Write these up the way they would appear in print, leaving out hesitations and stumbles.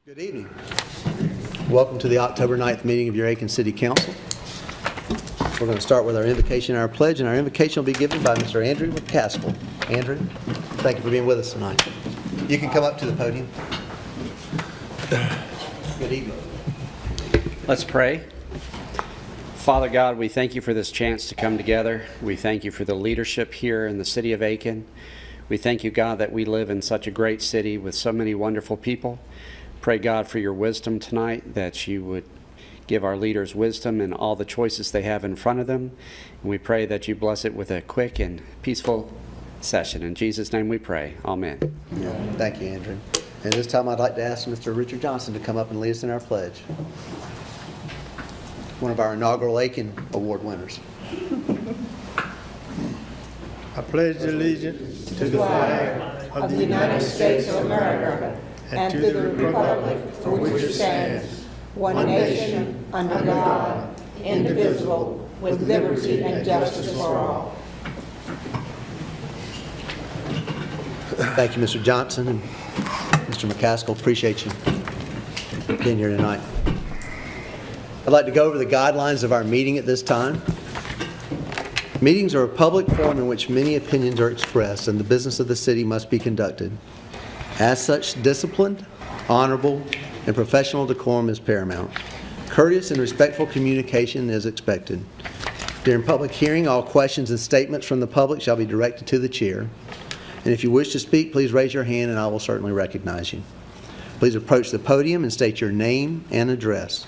Good evening. Welcome to the October 9th meeting of your Aiken City Council. We're going to start with our invocation and our pledge, and our invocation will be given by Mr. Andrew McCaskill. Andrew, thank you for being with us tonight. You can come up to the podium. Good evening. Let's pray. Father God, we thank you for this chance to come together. We thank you for the leadership here in the city of Aiken. We thank you, God, that we live in such a great city with so many wonderful people. Pray, God, for your wisdom tonight, that you would give our leaders wisdom in all the choices they have in front of them. And we pray that you bless it with a quick and peaceful session. In Jesus' name we pray. Amen. Yeah, thank you, Andrew. And this time I'd like to ask Mr. Richard Johnson to come up and lead us in our pledge. One of our inaugural Aiken Award winners. I pledge allegiance to the flag of the United States of America and to the republic for which it stands, one nation, under God, indivisible, with liberty and justice for all. Thank you, Mr. Johnson and Mr. McCaskill. Appreciate you being here tonight. I'd like to go over the guidelines of our meeting at this time. Meetings are a public forum in which many opinions are expressed, and the business of the city must be conducted. As such, disciplined, honorable, and professional decorum is paramount. Courteous and respectful communication is expected. During public hearing, all questions and statements from the public shall be directed to the chair. And if you wish to speak, please raise your hand and I will certainly recognize you. Please approach the podium and state your name and address.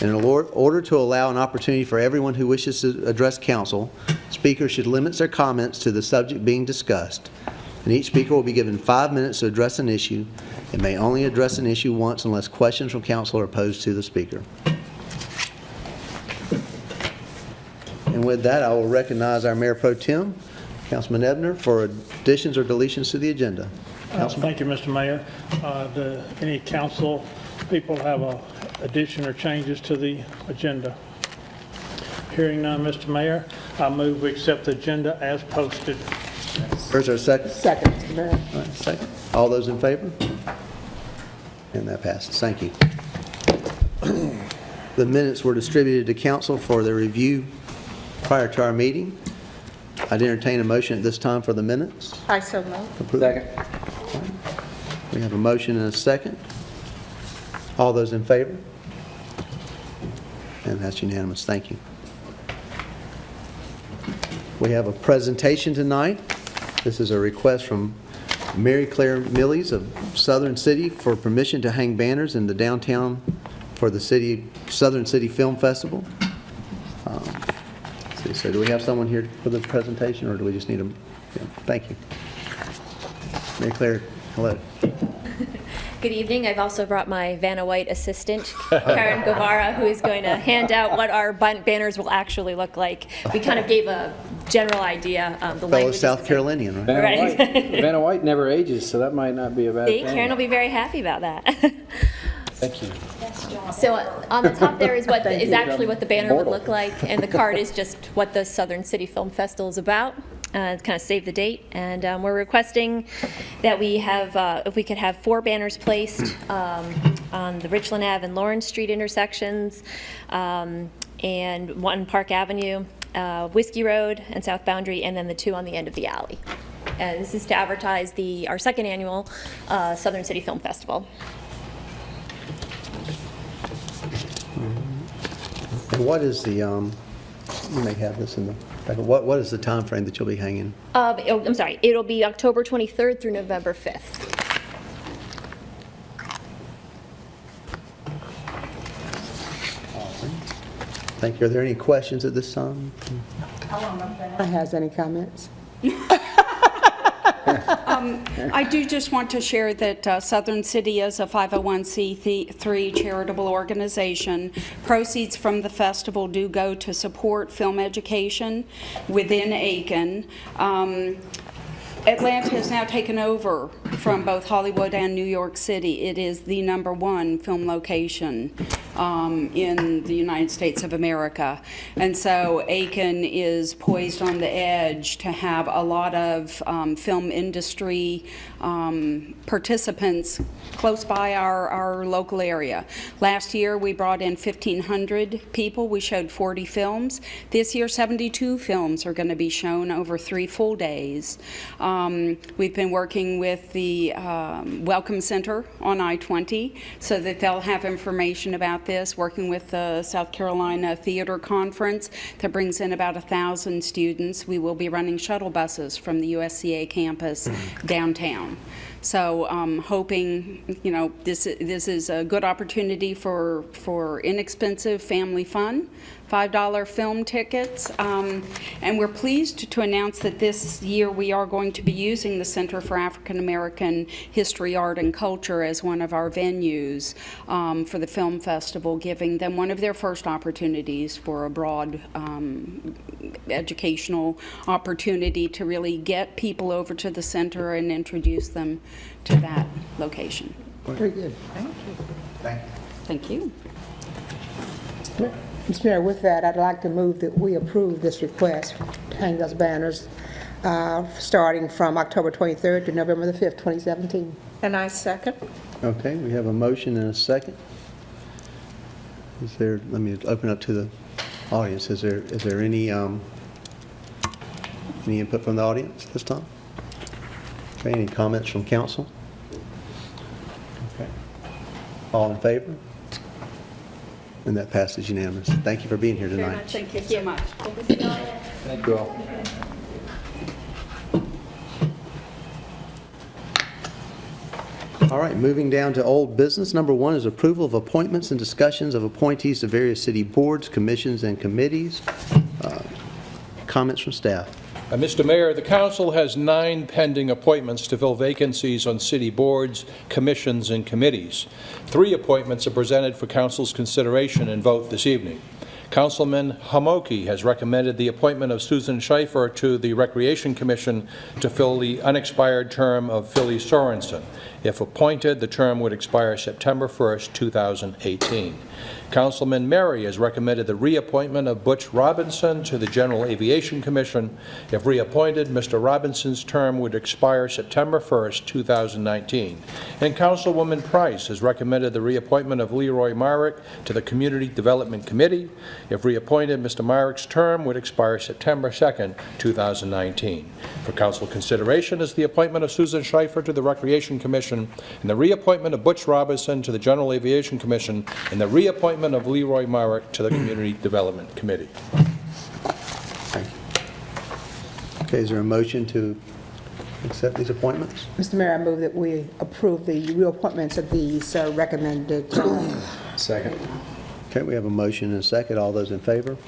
And in order to allow an opportunity for everyone who wishes to address council, speakers should limit their comments to the subject being discussed. And each speaker will be given 5 minutes to address an issue and may only address an issue once unless questions from council are posed to the speaker. And with that, I will recognize our Mayor Pro Tem, Councilman Ebner, for additions or deletions to the agenda. Thank you, Mr. Mayor. Any council people have a addition or changes to the agenda? Hearing none, Mr. Mayor, I move we accept the agenda as posted. Is there a second? Second, Mr. Mayor. All right, second. All those in favor? And that passes. Thank you. The minutes were distributed to council for their review prior to our meeting. I'd entertain a motion at this time for the minutes. I so move. Second. We have a motion and a second. All those in favor? And that's unanimous. Thank you. We have a presentation tonight. This is a request from Mary Claire Millies of Southern City for permission to hang banners in the downtown for the Southern City Film Festival. So do we have someone here for the presentation, or do we just need them? Yeah, thank you. Mary Claire, hello. Good evening. I've also brought my Vanna White assistant, Karen Guevara, who is going to hand out what our banners will actually look like. We kind of gave a general idea. The Fellow South Carolinian, right? Vanna White never ages, so that might not be a bad See, thing. Karen will be very happy about that. Thank you. So on the top there is what is actually what the banner would look like, and the card is just what the Southern City Film Festival is about. It's kind of save the date, and we're requesting that we have, if we could have 4 banners placed on the Richland Ave and Lawrence Street intersections, and 1 Park Avenue, Whiskey Road and South Boundary, and then the 2 on the end of the alley. And this is to advertise our 2nd annual Southern City Film Festival. And what is the, you may have this in the, what is the time frame that you'll be hanging? I'm sorry, it'll be October 23rd through November 5th. Thank you. Are there any questions at this time? Has any comments? I do just want to share that Southern City is a 501c3 charitable organization. Proceeds from the festival do go to support film education within Aiken. Atlanta has now taken over from both Hollywood and New York City. It is the #1 film location in the United States of America. And so Aiken is poised on the edge to have a lot of film industry participants close by our local area. Last year, we brought in 1,500 people. We showed 40 films. This year, 72 films are going to be shown over 3 full days. We've been working with the Welcome Center on I-20 so that they'll have information about this, working with the South Carolina Theater Conference that brings in about 1,000 students. We will be running shuttle buses from the USCA campus downtown. So hoping, this is a good opportunity for inexpensive family fun, $5 film tickets. And we're pleased to announce that this year we are going to be using the Center for African American History, Art, and Culture as one of our venues for the film festival, giving them one of their first opportunities for a broad educational opportunity to really get people over to the center and introduce them to that location. Very good. Thank you. Mr. Mayor, with that, I'd like to move that we approve this request to hang those banners starting from October 23rd to November the 5th, 2017. And I second. Okay, we have a motion and a second. Let me open up to the audience. Is there any input from the audience this time? Okay, any comments from council? Okay. All in favor? And that passes unanimous. Thank you for being here tonight. Thank you so much. Thank you all. All right, moving down to old business. Number 1 is approval of appointments and discussions of appointees to various city boards, commissions, and committees. Comments from staff. Mr. Mayor, the council has 9 pending appointments to fill vacancies on city boards, commissions, and committees. 3 appointments are presented for council's consideration and vote this evening. Councilman Hamoki has recommended the appointment of Susan Schaefer to the Recreation Commission to fill the unexpired term of Philly Sorensen. If appointed, the term would expire September 1st, 2018. Councilman Mary has recommended the reappointment of Butch Robinson to the General Aviation Commission. If reappointed, Mr. Robinson's term would expire September 1st, 2019. And Councilwoman Price has recommended the reappointment of Leroy Myrick to the Community Development Committee. If reappointed, Mr. Myrick's term would expire September 2nd, 2019. For council consideration is the appointment of Susan Schaefer to the Recreation Commission and the reappointment of Butch Robinson to the General Aviation Commission and the reappointment of Leroy Myrick to the Community Development Committee. Thank you. Okay, is there a motion to accept these appointments? Mr. Mayor, I move that we approve the reappointments of these recommended. Second. Okay, we have a motion and a second. All those in favor?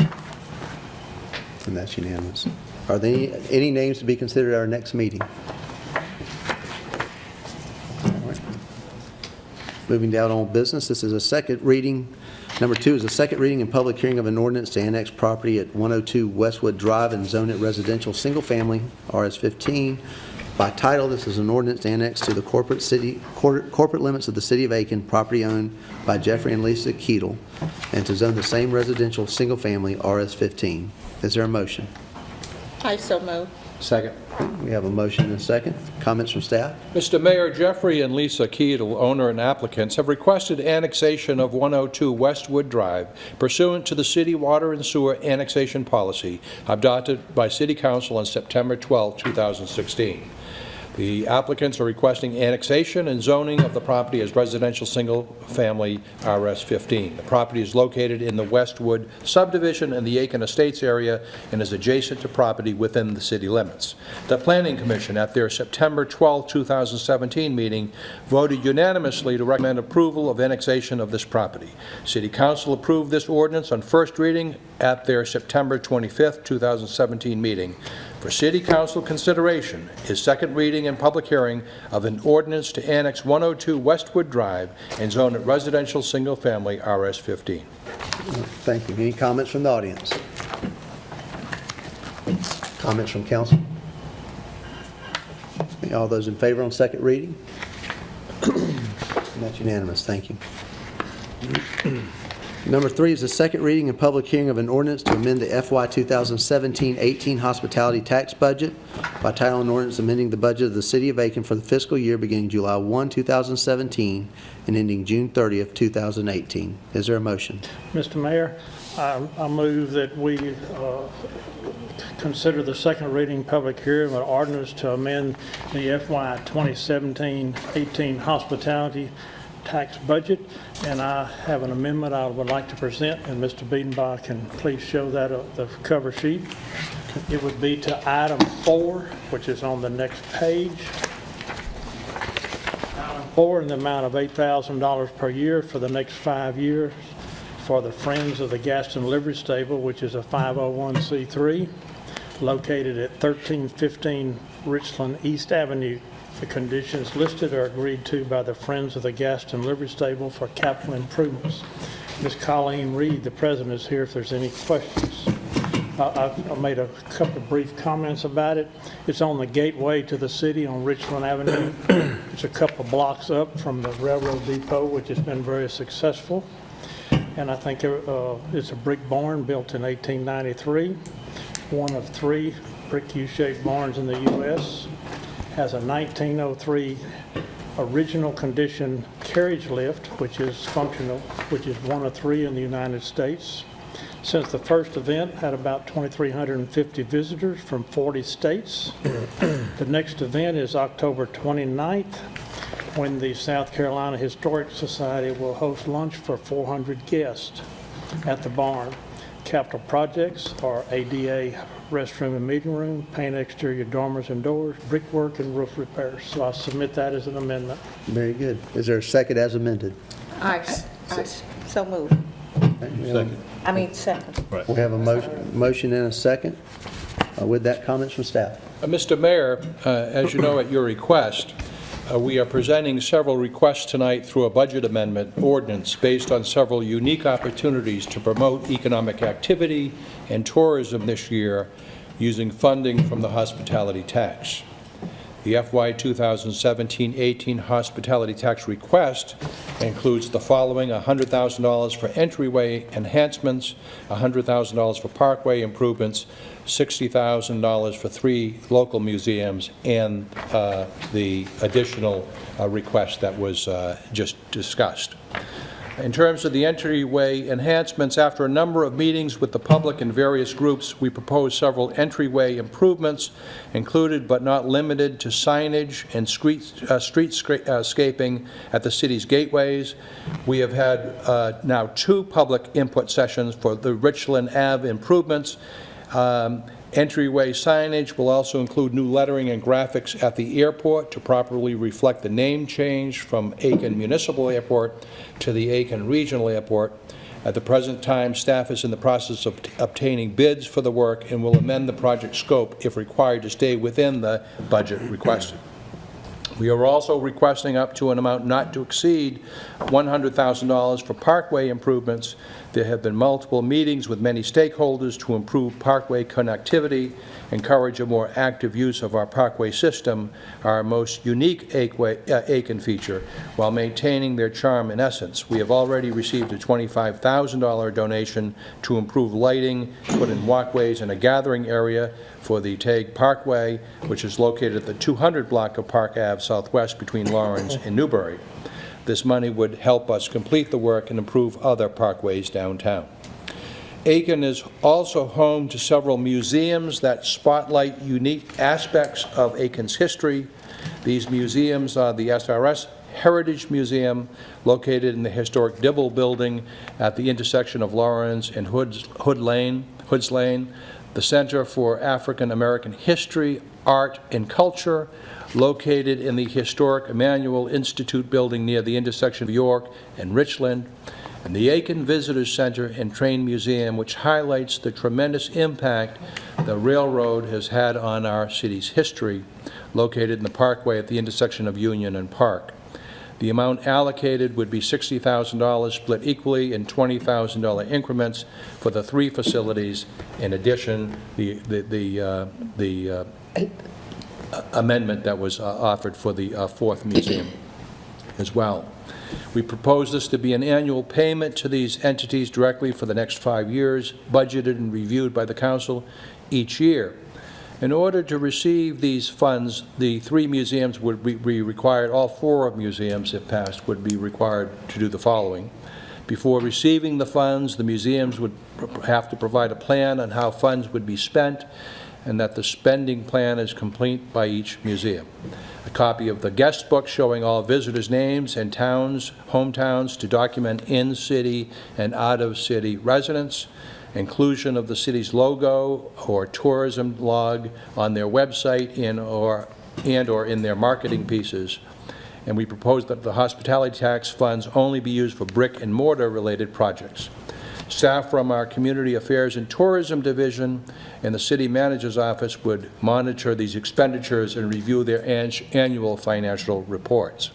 And that's unanimous. Are there any names to be considered at our next meeting? All right. Moving down on business, this is a second reading. Number 2 is a second reading and public hearing of an ordinance to annex property at 102 Westwood Drive and zone it residential single family, RS-15. By title, this is an ordinance to annex to the corporate limits of the city of Aiken, property owned by Jeffrey and Lisa Keatle, and to zone the same residential single family, RS-15. Is there a motion? I so move. Second. We have a motion and a second. Comments from staff? Mr. Mayor, Jeffrey and Lisa Keatle, owner and applicants, have requested annexation of 102 Westwood Drive pursuant to the city water and sewer annexation policy adopted by City Council on September 12, 2016. The applicants are requesting annexation and zoning of the property as residential single-family RS-15. The property is located in the Westwood subdivision in the Aiken Estates area and is adjacent to property within the city limits. The Planning Commission, at their September 12, 2017 meeting, voted unanimously to recommend approval of annexation of this property. City Council approved this ordinance on first reading at their September 25, 2017 meeting. For City Council consideration is second reading and public hearing of an ordinance to annex 102 Westwood Drive and zone it residential single-family RS-15. Thank you. Any comments from the audience? Comments from council? All those in favor on second reading? And that's unanimous. Thank you. Number 3 is the second reading and public hearing of an ordinance to amend the FY 2017-18 hospitality tax budget by title and ordinance amending the budget of the City of Aiken for the fiscal year beginning July 1, 2017 and ending June 30th, 2018. Is there a motion? Mr. Mayor, I move that we consider the second reading public hearing of an ordinance to amend the FY 2017-18 hospitality tax budget, and I have an amendment I would like to present, and Mr. Biedenbach can please show that the cover sheet. It would be to item 4, which is on the next page. Item 4 in the amount of $8,000 per year for the next 5 years for the Friends of the Gaston Livery Stable, which is a 501c3 located at 1315 Richland East Avenue. The conditions listed are agreed to by the Friends of the Gaston Livery Stable for capital improvements. Ms. Colleen Reed, the president, is here if there's any questions. I made a couple of brief comments about it. It's on the gateway to the city on Richland Avenue. It's a couple of blocks up from the railroad depot, which has been very successful. And I think it's a brick barn built in 1893, one of 3 brick U-shaped barns in the U.S. Has a 1903 original condition carriage lift, which is functional, which is one of 3 in the United States. Since the first event, had about 2,350 visitors from 40 states. The next event is October 29th, when the South Carolina Historic Society will host lunch for 400 guests at the barn. Capital projects are ADA restroom and meeting room, paint exterior dormers and doors, brickwork, and roof repairs. So I submit that as an amendment. Very good. Is there a second as amended? I so move. Second. We have a motion and a second. With that, comments from staff? Mr. Mayor, as you know, at your request, we are presenting several requests tonight through a budget amendment ordinance based on several unique opportunities to promote economic activity and tourism this year using funding from the hospitality tax. The FY 2017-18 hospitality tax request includes the following: $100,000 for entryway enhancements, $100,000 for parkway improvements, $60,000 for 3 local museums, and the additional request that was just discussed. In terms of the entryway enhancements, after a number of meetings with the public and various groups, we proposed several entryway improvements, included but not limited to signage and streetscaping at the city's gateways. We have had now 2 public input sessions for the Richland Ave improvements. Entryway signage will also include new lettering and graphics at the airport to properly reflect the name change from Aiken Municipal Airport to the Aiken Regional Airport. At the present time, staff is in the process of obtaining bids for the work and will amend the project scope if required to stay within the budget requested. We are also requesting up to an amount not to exceed $100,000 for parkway improvements. There have been multiple meetings with many stakeholders to improve parkway connectivity, encourage a more active use of our parkway system, our most unique Aiken feature, while maintaining their charm and essence. We have already received a $25,000 donation to improve lighting, put in walkways and a gathering area for the Tague Parkway, which is located at the 200 block of Park Ave Southwest between Lawrence and Newbury. This money would help us complete the work and improve other parkways downtown. Aiken is also home to several museums that spotlight unique aspects of Aiken's history. These museums are the SRS Heritage Museum, located in the historic Dibble Building at the intersection of Lawrence and Hoods Lane, the Center for African American History, Art, and Culture, located in the historic Emmanuel Institute building near the intersection of York and Richland, and the Aiken Visitors Center and Train Museum, which highlights the tremendous impact the railroad has had on our city's history, located in the parkway at the intersection of Union and Park. The amount allocated would be $60,000 split equally in $20,000 increments for the 3 facilities. In addition, the amendment that was offered for the 4th museum. as well. We propose this to be an annual payment to these entities directly for the next 5 years, budgeted and reviewed by the council each year. In order to receive these funds, the 3 museums would be required, all 4 museums, if passed, would be required to do the following. Before receiving the funds, the museums would have to provide a plan on how funds would be spent, and that the spending plan is complete by each museum. A copy of the guest book showing all visitors' names and towns, hometowns, to document in-city and out-of-city residents, inclusion of the city's logo or tourism log on their website and/or in their marketing pieces. And we propose that the hospitality tax funds only be used for brick and mortar related projects. Staff from our Community Affairs and Tourism Division and the City Manager's Office would monitor these expenditures and review their annual financial reports.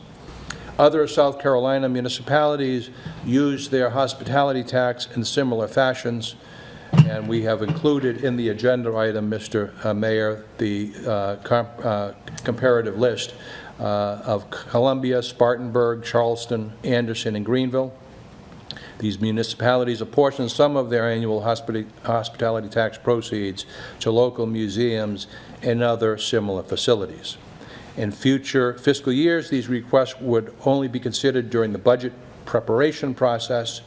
Other South Carolina municipalities use their hospitality tax in similar fashions, and we have included in the agenda item, Mr. Mayor, the comparative list of Columbia, Spartanburg, Charleston, Anderson, and Greenville. These municipalities apportion some of their annual hospitality tax proceeds to local museums and other similar facilities. In future fiscal years, these requests would only be considered during the budget preparation process.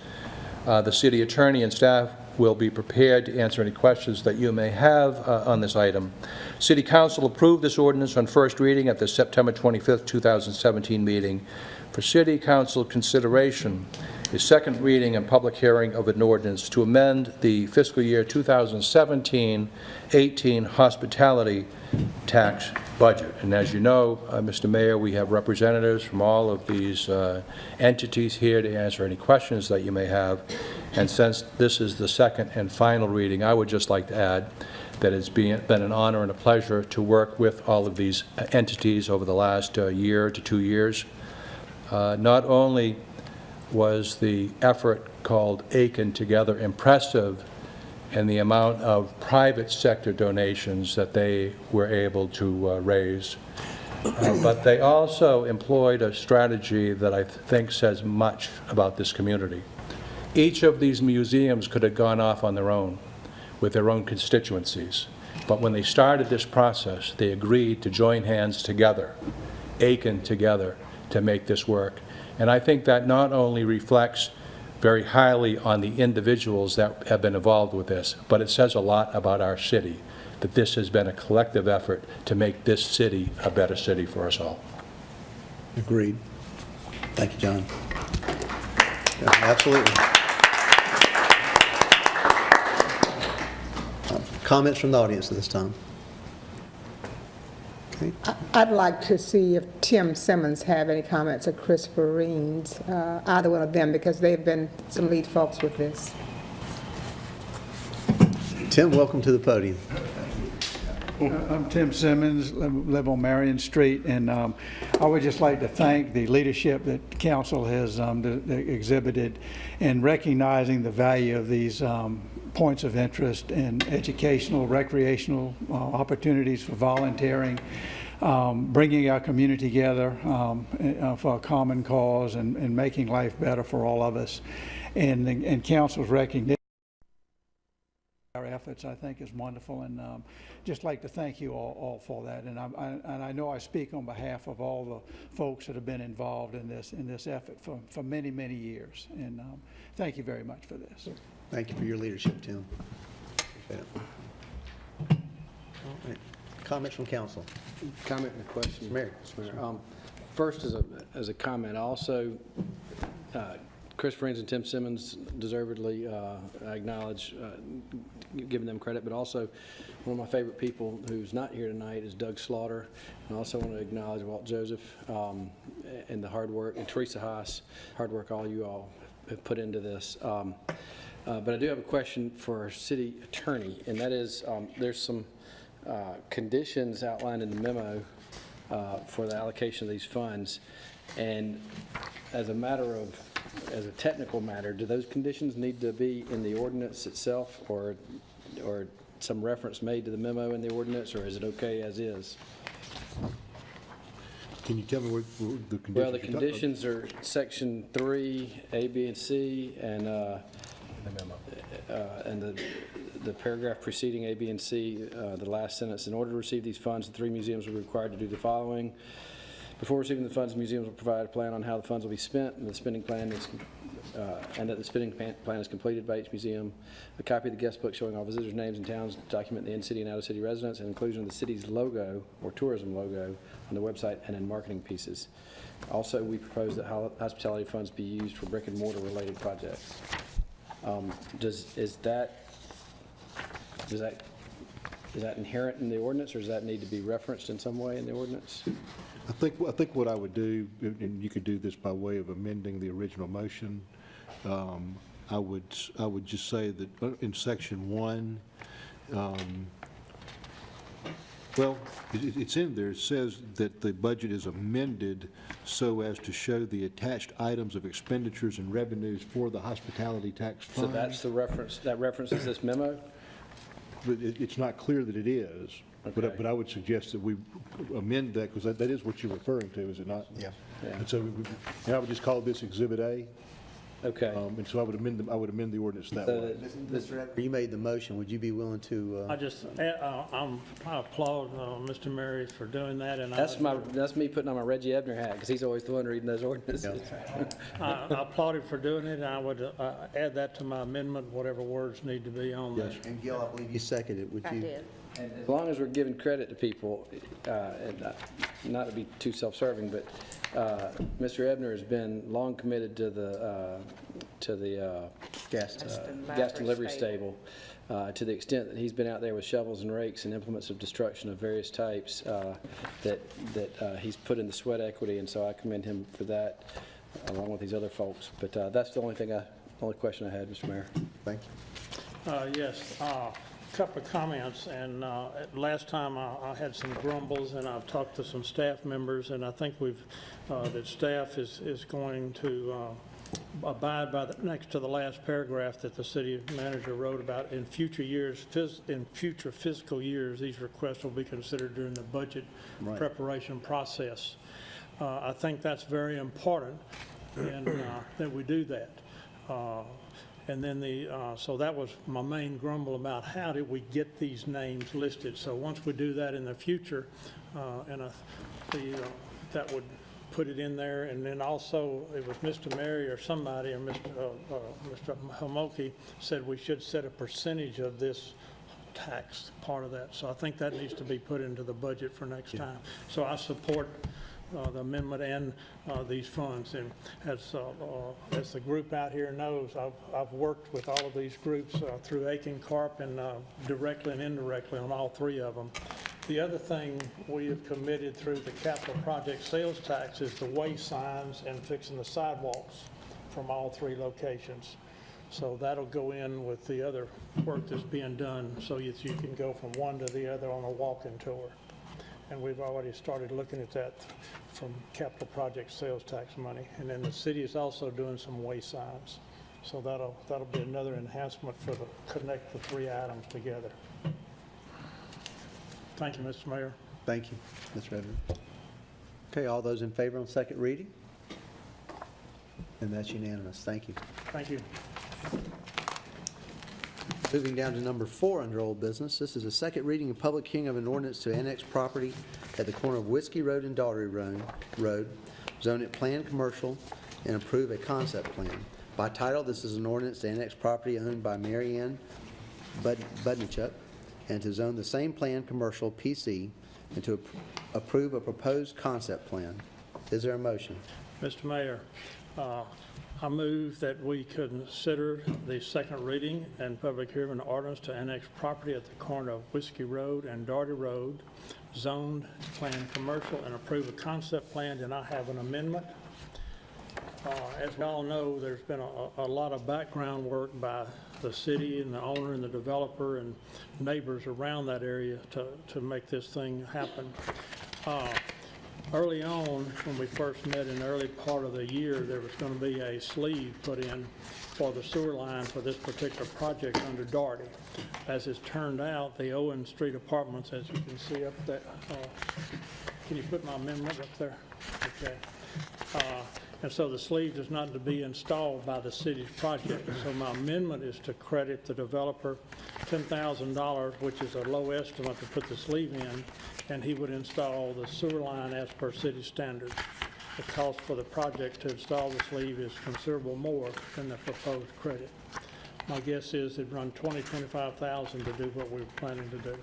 The city attorney and staff will be prepared to answer any questions that you may have on this item. City Council approved this ordinance on first reading at the September 25th, 2017 meeting. For City Council consideration is second reading and public hearing of an ordinance to amend the fiscal year 2017-18 hospitality tax budget. And as you know, Mr. Mayor, we have representatives from all of these entities here to answer any questions that you may have. And since this is the second and final reading, I would just like to add that it's been an honor and a pleasure to work with all of these entities over the last year to 2 years. Not only was the effort called Aiken Together impressive in the amount of private sector donations that they were able to raise, but they also employed a strategy that I think says much about this community. Each of these museums could have gone off on their own with their own constituencies, but when they started this process, they agreed to join hands together, Aiken Together, to make this work. And I think that not only reflects very highly on the individuals that have been involved with this, but it says a lot about our city, that this has been a collective effort to make this city a better city for us all. Agreed. Thank you, John. Yeah, absolutely. Comments from the audience at this time? Okay. I'd like to see if Tim Simmons have any comments, or Christopher Reens, either one of them, because they've been some lead folks with this. Tim, welcome to the podium. I'm Tim Simmons, live on Marion Street, and I would just like to thank the leadership that council has exhibited in recognizing the value of these points of interest in educational, recreational opportunities for volunteering, bringing our community together for a common cause and making life better for all of us. And council's recognition of our efforts, I think, is wonderful, and just like to thank you all for that. And I know I speak on behalf of all the folks that have been involved in this effort for many, many years. And thank you very much for this. Thank you for your leadership, Tim. Appreciate it. All right. Comments from council? Comment and a question. Mayor. First, as a comment, also, Chris Friends and Tim Simmons deservedly acknowledge, giving them credit, but also one of my favorite people who's not here tonight is Doug Slaughter. I also want to acknowledge Walt Joseph and the hard work, and Teresa Haas, hard work all you all have put into this. But I do have a question for our city attorney, and that is there's some conditions outlined in the memo for the allocation of these funds, and as a technical matter, do those conditions need to be in the ordinance itself, or some reference made to the memo in the ordinance, or is it okay as is? Can you tell me what the conditions? Well, the conditions are section 3, A, B, and C, and the paragraph preceding A, B, and C, the last sentence. In order to receive these funds, the 3 museums will be required to do the following. Before receiving the funds, the museums will provide a plan on how the funds will be spent, and the spending plan is, and that the spending plan is completed by each museum. A copy of the guest book showing all visitors' names and towns, document the in-city and out-of-city residents, and inclusion of the city's logo or tourism logo on the website and in marketing pieces. Also, we propose that hospitality funds be used for brick and mortar related projects. Is that inherent in the ordinance, or does that need to be referenced in some way in the ordinance? I think what I would do, and you could do this by way of amending the original motion, I would just say that in section 1, well, it's in there. It says that the budget is amended so as to show the attached items of expenditures and revenues for the hospitality tax fund. So that's the reference, that references this memo? But it's not clear that it is. Okay. But I would suggest that we amend that, because that is what you're referring to, is it not? Yeah. And so I would just call this Exhibit A. Okay. And so I would amend the ordinance that way. Mr. Evans, you made the motion. Would you be willing to? I applaud Mr. Mary for doing that, and That's me putting on my Reggie Ebner hat, because he's always the one reading those ordinances. I applaud him for doing it, and I would add that to my amendment, whatever words need to be on there. And Gil, I believe you seconded it. Would you? I did. As long as we're giving credit to people, and not to be too self-serving, but Mr. Ebner has been long committed to the gas delivery stable, to the extent that he's been out there with shovels and rakes and implements of destruction of various types, that he's put in the sweat equity, and so I commend him for that, along with these other folks. But that's the only question I had, Mr. Mayor. Thank you. Yes, couple of comments, and last time I had some grumbles, and I've talked to some staff members, and I think that staff is going to abide by next to the last paragraph that the city manager wrote about in future years, in future fiscal years, these requests will be considered during the budget preparation process. I think that's very important, and that we do that. And then so that was my main grumble about how did we get these names listed. So once we do that in the future, that would put it in there. And then also, it was Mr. Mary or somebody, or Mr. Homoki said we should set a percentage of this tax, part of that. So I think that needs to be put into the budget for next time. So I support the amendment and these funds. And as the group out here knows, I've worked with all of these groups through Aiken Corp and directly and indirectly on all 3 of them. The other thing we have committed through the capital project sales tax is the way signs and fixing the sidewalks from all 3 locations. So that'll go in with the other work that's being done, so you can go from one to the other on a walking tour. And we've already started looking at that from capital project sales tax money. And then the city is also doing some way signs. So that'll be another enhancement for connect the 3 items together. Thank you, Mr. Mayor. Thank you, Mr. Evans. Okay, all those in favor on second reading? And that's unanimous. Thank you. Thank you. Moving down to number 4 under old business. This is a second reading and public hearing of an ordinance to annex property at the corner of Whiskey Road and Daugherty Road, zone it planned commercial, and approve a concept plan. By title, this is an ordinance to annex property owned by Mary Ann Budnichuk, and to zone the same planned commercial PC, and to approve a proposed concept plan. Is there a motion? Mr. Mayor, I move that we consider the second reading and public hearing of an ordinance to annex property at the corner of Whiskey Road and Daugherty Road, zoned planned commercial, and approve a concept plan. And I have an amendment. As we all know, there's been a lot of background work by the city and the owner and the developer and neighbors around that area to make this thing happen. Early on, when we first met in the early part of the year, there was going to be a sleeve put in for the sewer line for this particular project under Daugherty. As it's turned out, the Owen Street Apartments, as you can see up there, Can you put my amendment up there? Okay. And so the sleeve is not to be installed by the city's project. So my amendment is to credit the developer $10,000, which is a low estimate to put the sleeve in, and he would install the sewer line as per city standards. The cost for the project to install the sleeve is considerable more than the proposed credit. My guess is it'd run $25,000 to do what we were planning to do.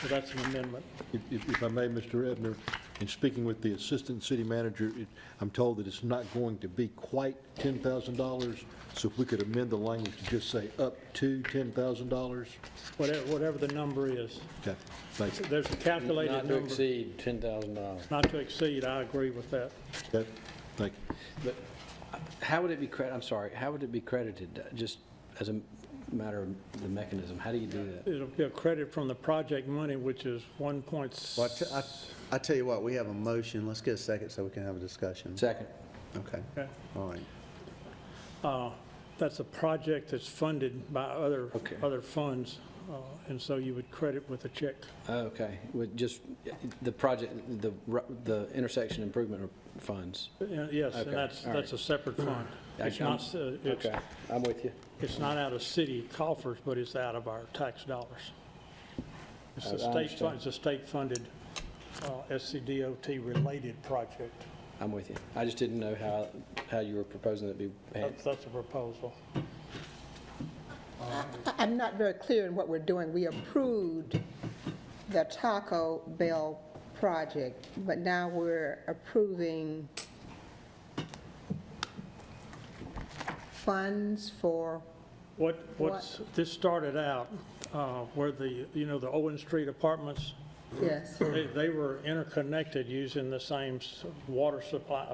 So that's an amendment. If I may, Mr. Ebner, in speaking with the assistant city manager, I'm told that it's not going to be quite $10,000, so if we could amend the language to just say up to $10,000? Whatever the number is. Okay, thank you. There's a calculated Not number. to exceed $10,000. Not to exceed, I agree with that. Okay, thank you. But how would it be I'm sorry, how would it be credited? Just as a matter of the mechanism, how do you do that? It'll be a credit from the project money, which is 1.6. Well, I tell you what, we have a motion. Let's get a second so we can have a discussion. Second. Okay. Okay. All right. That's a project that's funded by other funds, and so you would credit with a check. Okay, with just the project, the intersection improvement funds. Yes, and Okay, that's all right. a separate fund. It's not, Okay, I'm with you. it's not out of city coffers, but it's out of our tax dollars. It's a I state understand. fund, it's a state-funded SCDOT-related project. I'm with you. I just didn't know how you were proposing it be paid. That's a proposal. I'm not very clear in what we're doing. We approved the Taco Bell project, but now we're approving funds for, This started out where the Owen Street apartments, yes. they were interconnected using the same water supply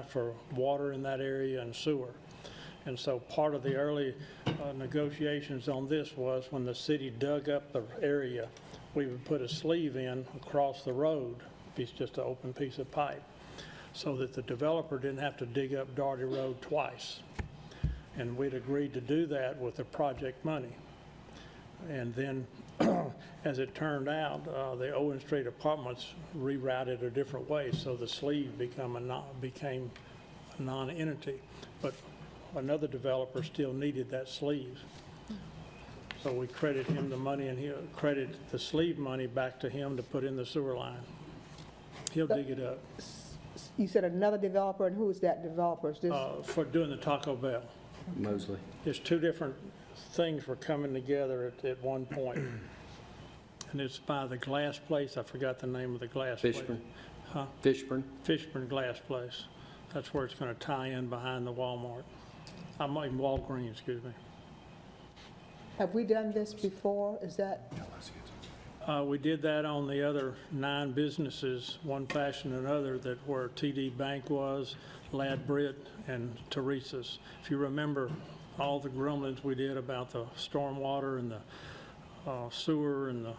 for water in that area and sewer. And so part of the early negotiations on this was when the city dug up the area, we would put a sleeve in across the road. It's just an open piece of pipe, so that the developer didn't have to dig up Doherty Road twice. And we'd agreed to do that with the project money. And then, as it turned out, the Owen Street apartments rerouted a different way, so the sleeve became a non-entity. But another developer still needed that sleeve. So we credit him the money, and he'll credit the sleeve money back to him to put in the sewer line. He'll dig it up You said another developer, and who is that developer? Is this, for doing the Taco Bell. Mosley. There's two different things were coming together at one point. And it's by the glass place. I forgot the name of the glass place. Fishburne. Huh? Fishburne. Fishburne Glass Place. That's where it's going to tie in behind the Walmart. I mean Walgreens, excuse me. have we done this before? Is that, We did that on the other 9 businesses, one fashion or another, that where TD Bank was, Lad Britt, and Teresa's. If you remember all the grumblings we did about the stormwater and the sewer and the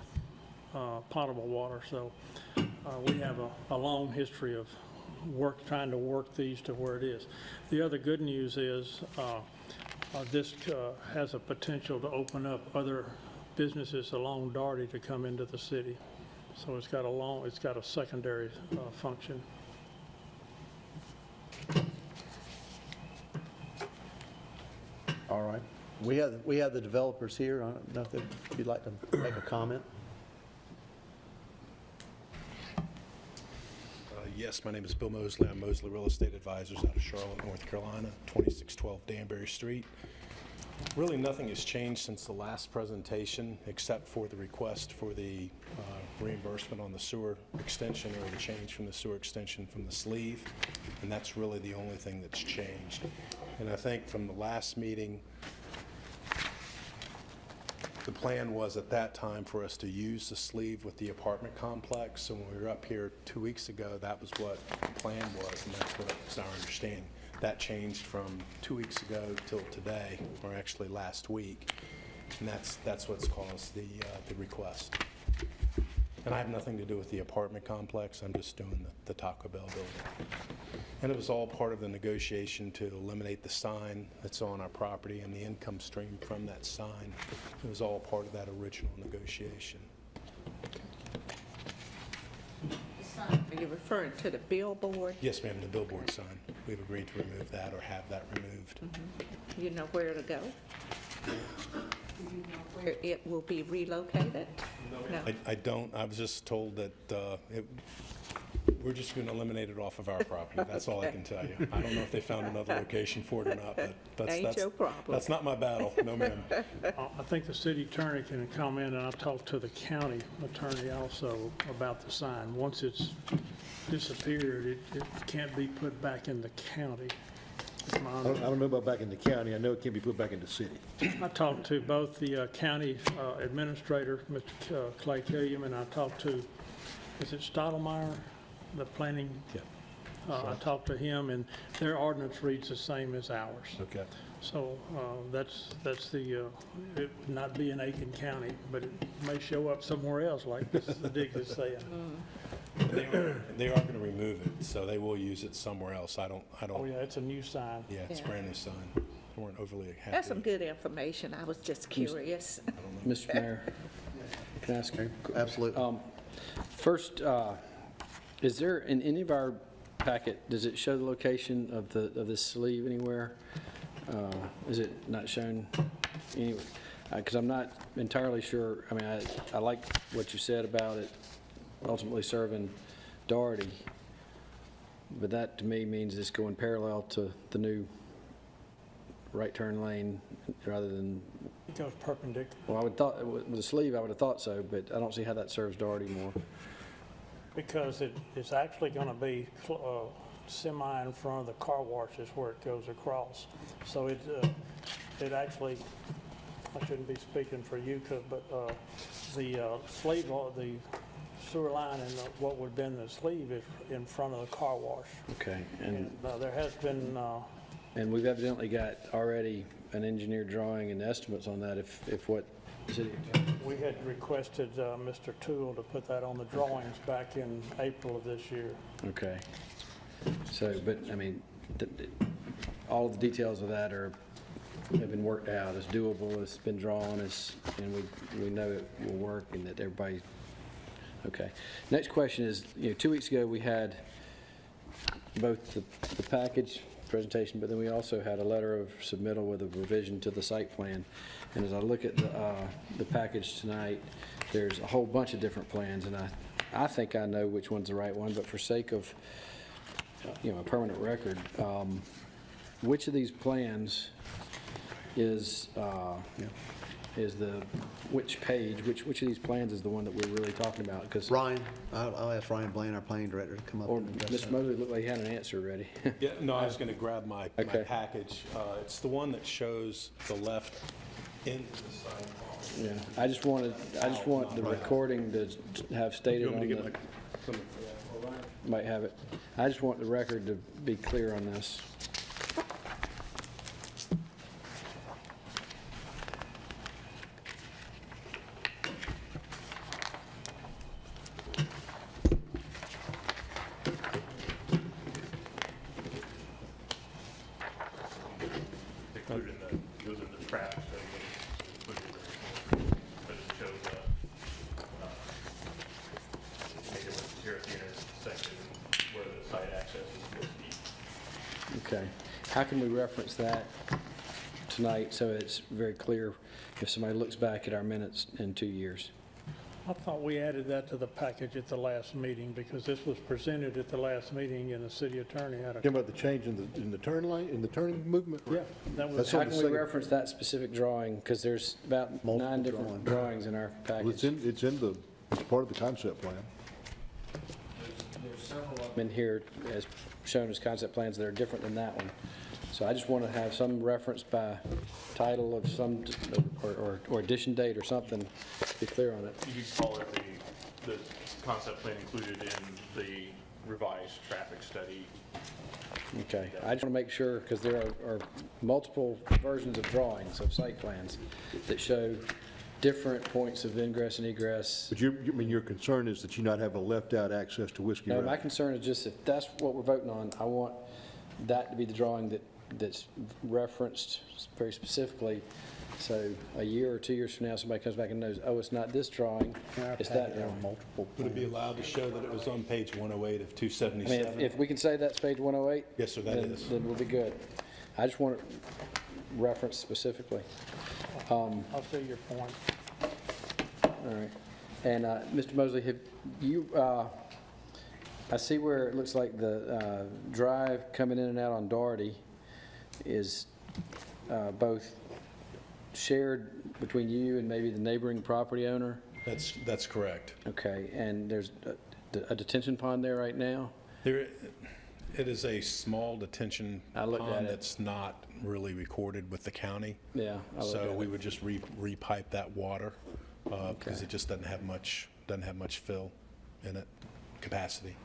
potable water. So we have a long history of trying to work these to where it is. The other good news is this has a potential to open up other businesses along Doherty to come into the city. So it's got a secondary function. All right. We have the developers here. I don't know if you'd like to make a comment. Yes, my name is Bill Mosley. I'm Mosley Real Estate Advisors out of Charlotte, North Carolina, 2612 Danbury Street. Really nothing has changed since the last presentation except for the request for the reimbursement on the sewer extension, or the change from the sewer extension from the sleeve, and that's really the only thing that's changed. And I think from the last meeting, the plan was at that time for us to use the sleeve with the apartment complex. So when we were up here 2 weeks ago, that was what the plan was, and that's what was our understanding. That changed from 2 weeks ago till today, or actually last week, and that's what's caused the request. And I have nothing to do with the apartment complex. I'm just doing the Taco Bell building. And it was all part of the negotiation to eliminate the sign that's on our property and the income stream from that sign. It was all part of that original negotiation. Are you referring to the billboard? Yes, ma'am, the billboard sign. We've agreed to remove that or have that removed. You know where to go? Where it will be relocated? No. I don't, I was just told that we're just going to eliminate it off of our property. That's all I can tell you. I don't know if they found another location for it or not, but Ain't your problem. that's not my battle. No, ma'am. I think the city attorney can comment, and I talked to the county attorney also about the sign. Once it's disappeared, it can't be put back in the county. I don't know about back in the county. I know it can be put back in the city. I talked to both the county administrator, Mr. Clay Killiam, and I talked to, is it Stottlemyre, the planning? Yeah. I talked to him, and their ordinance reads the same as ours. Okay. So that's the, it would not be in Aiken County, but it may show up somewhere else, like Mrs. Diggs is saying. They are going to remove it, so they will use it somewhere else. I don't. Oh, yeah, it's a new sign. Yeah, it's a Yeah. brand new sign. We weren't overly happy. That's some with it. good information. I was just curious. Mr. Mayor, can I ask? Absolutely. First, is there in any of our packet, does it show the location of this sleeve anywhere? Is it not shown anywhere? Because I'm not entirely sure. I mean, I like what you said about it ultimately serving Doherty, but that to me means it's going parallel to the new right turn lane rather than, It goes perpendicular. well, I would thought, with the sleeve, I would have thought so, but I don't see how that serves Doherty more. Because it's actually going to be semi in front of the car wash is where it goes across. So it actually, I shouldn't be speaking for you, but the sleeve, the sewer line and what would have been the sleeve is in front of the car wash. Okay, And there has been, and we've evidently got already an engineered drawing and estimates on that if what city attorney. we had requested Mr. Toole to put that on the drawings back in April of this year. Okay. So, but, I mean, all of the details of that have been worked out. It's doable, it's been drawn, and we know it will work and that everybody, okay. Next question is, 2 weeks ago, we had both the package presentation, but then we also had a letter of submittal with a revision to the site plan. And as I look at the package tonight, there's a whole bunch of different plans, and I think I know which one's the right one, but for sake of a permanent record, which of these plans is which page, which of these plans is the one that we're really talking about? Because Ryan, I'll ask Ryan Blaine, our planning director, to come up or and address Mr. that. Mosley looked like he had an answer ready. Yeah, no, I was going to grab my Okay. package. It's the one that shows the left end of the sign. Yeah, I just want the recording to have stated on the, might have it. I just want the record to be clear on this. Those are the traps that get put in there. But it shows make it with here at the intersection where the site access is supposed to be. Okay. How can we reference that tonight so it's very clear if somebody looks back at our minutes in 2 years? I thought we added that to the package at the last meeting because this was presented at the last meeting and the city attorney had a. Talking about the change in the turn lane, in the turning movement? Yeah, that was. That's How on the can we second. reference that specific drawing? Because there's about Multiple 9 different drawings in our Well, it's package. it's part of the concept plan. There's several of them in here as shown as concept plans that are different than that one. So I just want to have some reference by title of some, or addition date or something, to be clear on it. You could call it the concept plan included in the revised traffic study. Okay, I just want to make sure, because there are multiple versions of drawings of site plans that show different points of ingress and egress. But your concern is that you not have a left-out access to Whiskey No, Road? my concern is just if that's what we're voting on, I want that to be the drawing that that's referenced very specifically. So a year or 2 years from now, somebody comes back and knows, oh, it's not this drawing, it's that drawing. multiple. Would it be allowed to show that it was on page 108 of I mean, 277? if we can say that's page 108? Yes, sir, that then- is. Then we'll be good. I just want it referenced specifically. I'll see your point. All right. And Mr. Mosley, have you, I see where it looks like the drive coming in and out on Doherty is both shared between you and maybe the neighboring property owner? That's correct. Okay, and there's a detention pond there right now? It is a small detention I looked at pond it. that's not really recorded with the county. Yeah, I looked So at we it. would just repipe that water because Okay. it just doesn't have much fill in it, capacity.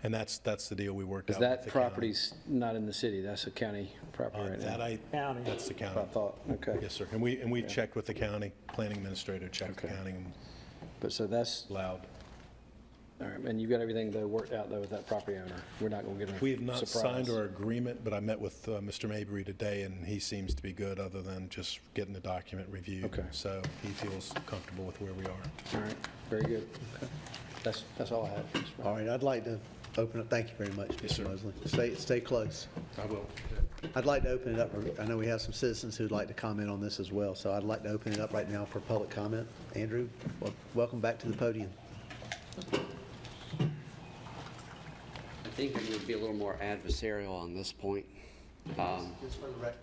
And that's the deal we worked out Is with that the county. property's not in the city? That's a county property right now? County. That's the That's what I county. thought, okay. Yes, sir. And we checked with the county, planning administrator checked the Okay. county and But so that's, allowed. all right, and you've got everything though worked out though with that property owner? We're not going to get a surprise? We have not signed our agreement, but I met with Mr. Mabry today, and he seems to be good, other than just getting the document reviewed. Okay. So he feels comfortable with where we are. All right, very good. That's all I have. Mr. Mayor. All right, I'd like to open up, thank you very much, Yes, Mr. sir. Mosley. Stay close. I will. I'd like to open it up, I know we have some citizens who'd like to comment on this as well, so I'd like to open it up right now for public comment. Andrew, welcome back to the podium. I think I'm going to be a little more adversarial on this point.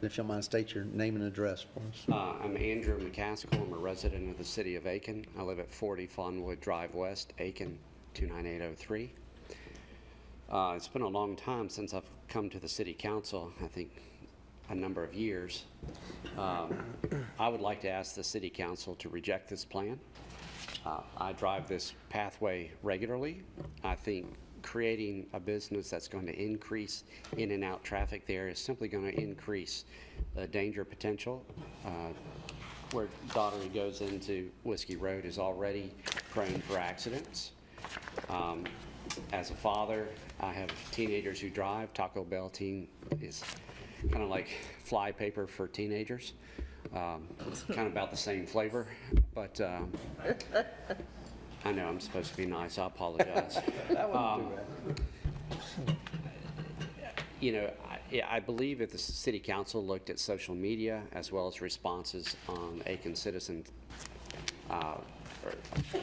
If you'll mind, state your name and address for us. I'm Andrew McCaskill. I'm a resident of the city of Aiken. I live at 40 Fawnwood Drive West, Aiken, 29803. It's been a long time since I've come to the city council, I think a number of years. I would like to ask the city council to reject this plan. I drive this pathway regularly. I think creating a business that's going to increase in and out traffic there is simply going to increase the danger potential. Where Daughtery goes into Whiskey Road is already prone for accidents. As a father, I have teenagers who drive. Taco Bell teen is kind of like fly paper for teenagers. Kind of about the same flavor, but I know I'm supposed to be nice. I apologize. You know, I believe if the city council looked at social media as well as responses on Aiken Citizen, or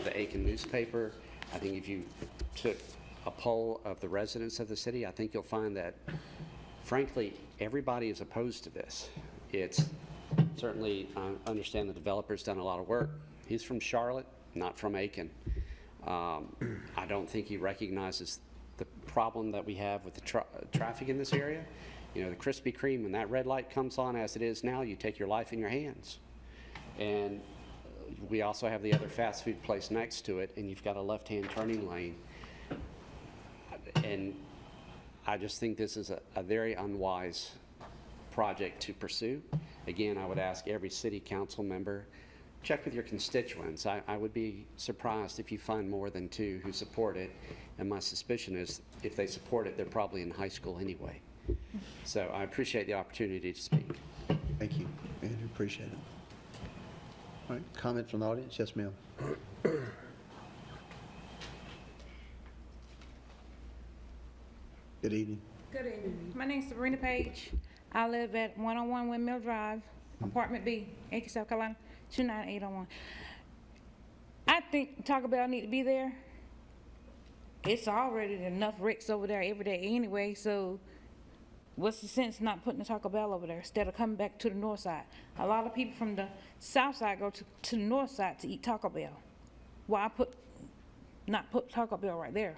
the Aiken newspaper, I think if you took a poll of the residents of the city, I think you'll find that, frankly, everybody is opposed to this. It's certainly, I understand the developer's done a lot of work. He's from Charlotte, not from Aiken. I don't think he recognizes the problem that we have with the traffic in this area. You know, the Krispy Kreme, when that red light comes on as it is now, you take your life in your hands. And we also have the other fast food place next to it, and you've got a left-hand turning lane. And I just think this is a very unwise project to pursue. Again, I would ask every city council member, check with your constituents. I would be surprised if you find more than 2 who support it. And my suspicion is if they support it, they're probably in high school anyway. So I appreciate the opportunity to speak. Thank you, Andrew, appreciate it. All right, comment from the audience? Yes, ma'am. Good evening. Good evening. My name's Sabrina Page. I live at 101 Windmill Drive, Apartment B, Aiken, South Carolina, 29801. I think Taco Bell need to be there. It's already enough wrecks over there every day anyway, so what's the sense not putting the Taco Bell over there instead of coming back to the north side? A lot of people from the south side go to the north side to eat Taco Bell. Why not put Taco Bell right there?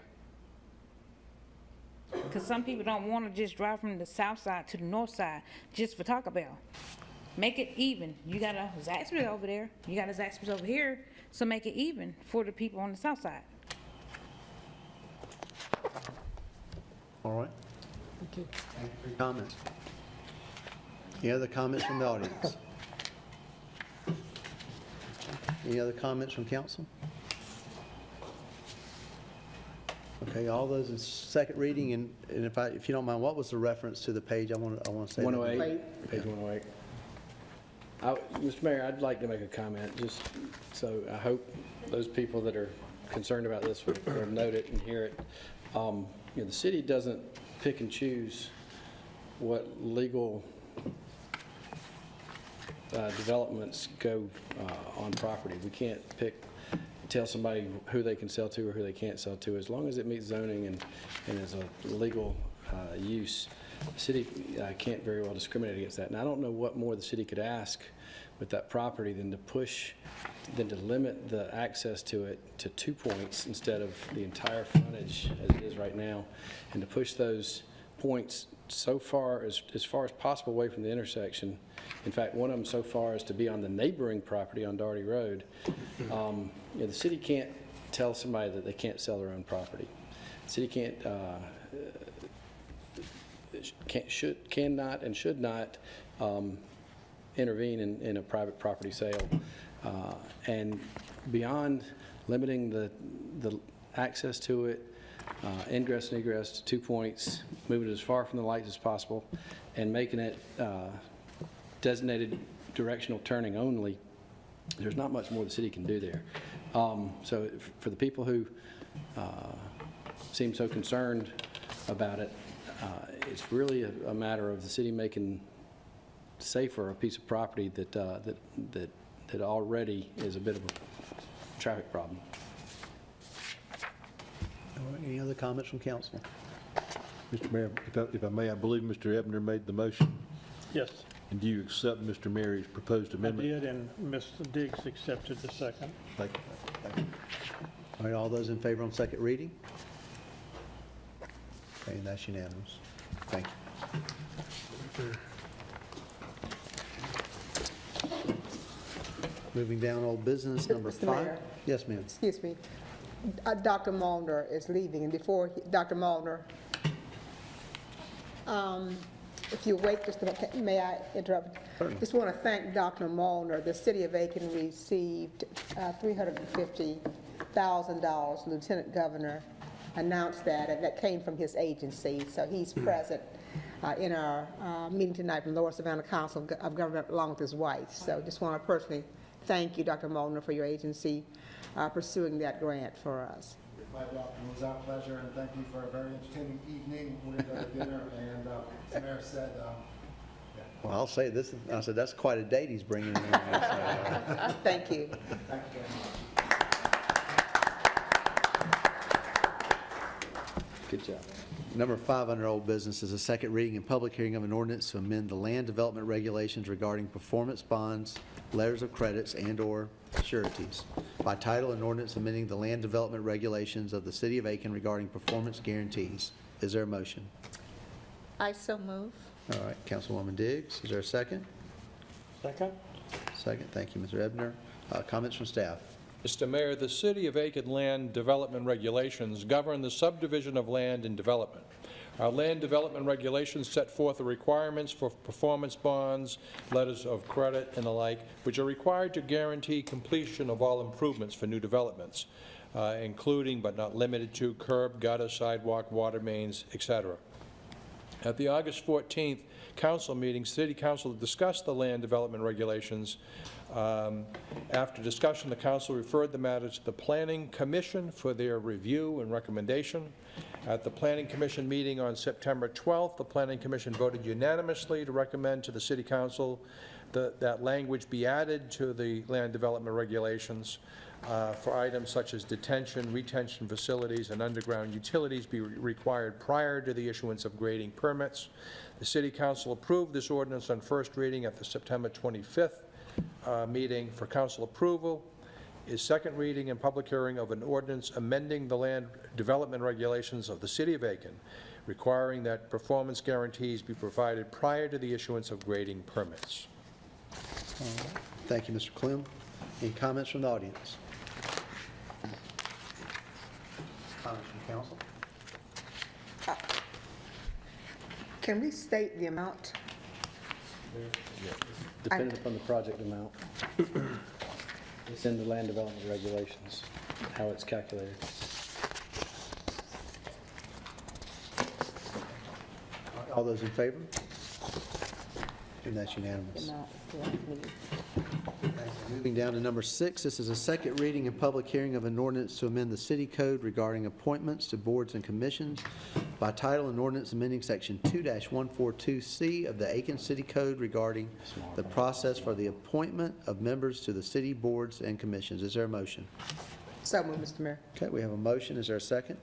Because some people don't want to just drive from the south side to the north side just for Taco Bell. Make it even. You got a Zaxby's over there. You got a Zaxby's over here. So make it even for the people on the south side. All right. Thank you. Comments? Any other comments from the audience? Any other comments from council? Okay, all those in second reading, and if you don't mind, what was the reference to the page? I want to say. that. 108, page 108. Mr. Mayor, I'd like to make a comment, just so I hope those people that are concerned about this will note it and hear it. The city doesn't pick and choose what legal developments go on property. We can't tell somebody who they can sell to or who they can't sell to. As long as it meets zoning and is a legal use, the city can't very well discriminate against that. And I don't know what more the city could ask with that property than to limit the access to it to 2 points instead of the entire frontage as it is right now, and to push those points so far as possible away from the intersection. In fact, one of them so far as to be on the neighboring property on Daugherty Road. The city can't tell somebody that they can't sell their own property. The city cannot and should not intervene in a private property sale. And beyond limiting the access to it, ingress and egress to 2 points, moving it as far from the lights as possible, and making it designated directional turning only, there's not much more the city can do there. So for the people who seem so concerned about it, it's really a matter of the city making safer a piece of property that already is a bit of a traffic problem. All right, any other comments from council? Mr. Mayor, if I may, I believe Mr. Ebner made the motion. Yes, And do you accept Mr. Mary's proposed I amendment? did, and Mr. Diggs accepted the second. Thank you. Thank you. All right, all those in favor on second reading? Okay, and that's unanimous. Thank you. Moving down, old business number Mr. 5. Mayor. Yes, ma'am. Excuse me. Dr. Molnar is leaving, and before, Dr. Molnar, if you wait just a minute, may I interrupt? Certainly. Just want to thank Dr. Molnar. The city of Aiken received $350,000. Lieutenant Governor announced that, and that came from his agency. So he's present in our meeting tonight from Lower Savannah Council of Government along with his wife. So just want to personally thank you, Dr. Molnar, for your agency pursuing that grant for us. It was our pleasure, and thank you for a very entertaining evening with dinner. And as the mayor said, Well, I'll say this, I said, that's quite a date he's bringing in. Thank you. thank you very much. Good job. Number 5 under old business is a second reading and public hearing of an ordinance to amend the land development regulations regarding performance bonds, letters of credits, and/or sureties. By title, an ordinance amending the land development regulations of the city of Aiken regarding performance guarantees. Is there a motion? I so move. All right, Councilwoman Diggs, is there a second? Second? Second, thank you, Mr. Ebner. Comments from staff? Mr. Mayor, the City of Aiken land development regulations govern the subdivision of land and development. Our land development regulations set forth the requirements for performance bonds, letters of credit, and the like, which are required to guarantee completion of all improvements for new developments, including but not limited to curb, gutter, sidewalk, water mains, etc. At the August 14th council meeting, City Council discussed the land development regulations. After discussion, the council referred the matter to the Planning Commission for their review and recommendation. At the Planning Commission meeting on September 12th, the Planning Commission voted unanimously to recommend to the City Council that language be added to the land development regulations for items such as detention, retention facilities, and underground utilities be required prior to the issuance of grading permits. The City Council approved this ordinance on first reading at the September 25th meeting. For council approval is second reading and public hearing of an ordinance amending the land development regulations of the City of Aiken, requiring that performance guarantees be provided prior to the issuance of grading permits. Thank you, Mr. Clem. Any comments from the audience? Comments from council? Can we state the amount? Depending upon the project amount. It's in the land development regulations, how it's calculated. All those in favor? And that's unanimous. Moving down to number 6, this is a second reading and public hearing of an ordinance to amend the city code regarding appointments to boards and commissions by title, an ordinance amending section 2-142C of the Aiken City Code regarding the process for the appointment of members to the city boards and commissions. Is there a motion? So moved, Mr. Mayor. Okay, we have a motion. Is there a second?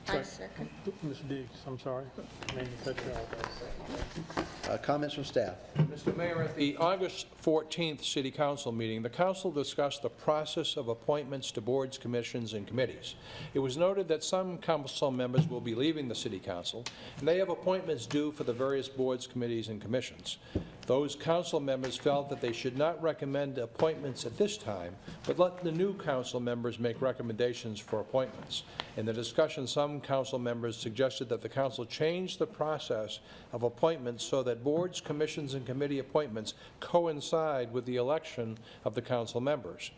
I second. Ms. Diggs, I'm sorry. I mean to cut you off. Comments from staff? Mr. Mayor, at the August 14th City Council meeting, the council discussed the process of appointments to boards, commissions, and committees. It was noted that some council members will be leaving the City Council, and they have appointments due for the various boards, committees, and commissions. Those council members felt that they should not recommend appointments at this time, but let the new council members make recommendations for appointments. In the discussion, some council members suggested that the council change the process of appointments so that boards, commissions, and committee appointments coincide with the election of the council members.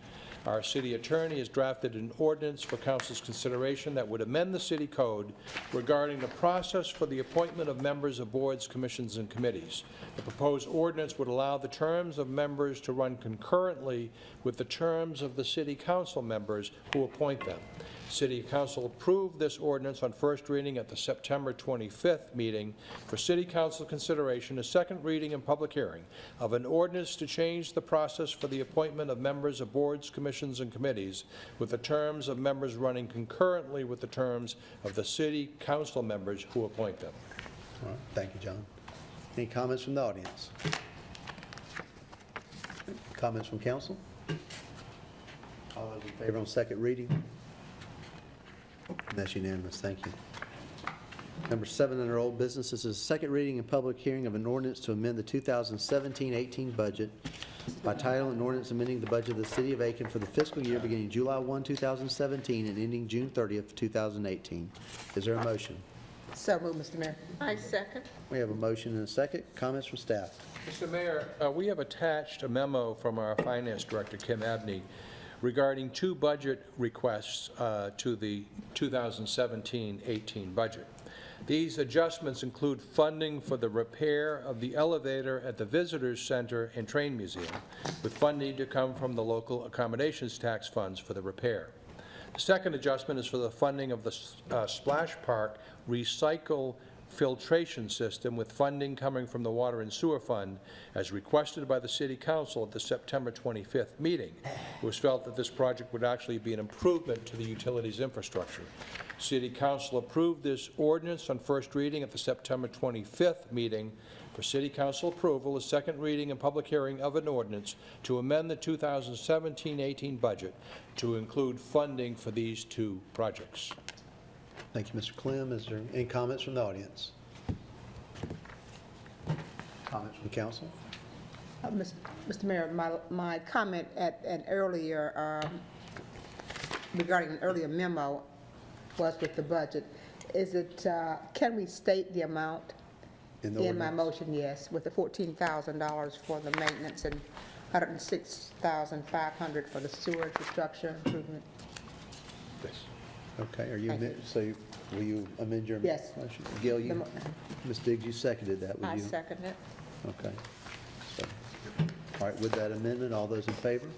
Our city attorney has drafted an ordinance for council's consideration that would amend the city code regarding the process for the appointment of members of boards, commissions, and committees. The proposed ordinance would allow the terms of members to run concurrently with the terms of the city council members who appoint them. City Council approved this ordinance on first reading at the September 25th meeting for City Council consideration, a second reading and public hearing of an ordinance to change the process for the appointment of members of boards, commissions, and committees with the terms of members running concurrently with the terms of the City Council members who appoint them. All right, thank you, John. Any comments from the audience? Comments from council? All those in favor on second reading? And that's unanimous. Thank you. Number 7 under old business, this is a second reading and public hearing of an ordinance to amend the 2017-18 budget by title, an ordinance amending the budget of the City of Aiken for the fiscal year beginning July 1, 2017 and ending June 30th, 2018. Is there a motion? So moved, Mr. Mayor. I second. We have a motion and a second. Comments from staff? Mr. Mayor, we have attached a memo from our Finance Director, Kim Abney, regarding 2 budget requests to the 2017-18 budget. These adjustments include funding for the repair of the elevator at the Visitors Center and Train Museum, with funding to come from the local accommodations tax funds for the repair. The second adjustment is for the funding of the Splash Park recycle filtration system, with funding coming from the Water and Sewer Fund as requested by the City Council at the September 25th meeting. It was felt that this project would actually be an improvement to the utilities infrastructure. City Council approved this ordinance on first reading at the September 25th meeting. For City Council approval, a second reading and public hearing of an ordinance to amend the 2017-18 budget to include funding for these 2 projects. Thank you, Mr. Clem. Is there any comments from the audience? Comments from council? Mr. Mayor, my comment at an earlier, regarding an earlier memo was with the budget. Is it, can we state the amount in my motion? Yes, with the $14,000 for the maintenance and $106,500 for the sewer infrastructure improvement? Yes. Okay, are you, so will you amend your Yes. motion? Gail, you, Ms. Diggs, you seconded that, would I you? second it. Okay. So, all right, with that amendment, all those in favor?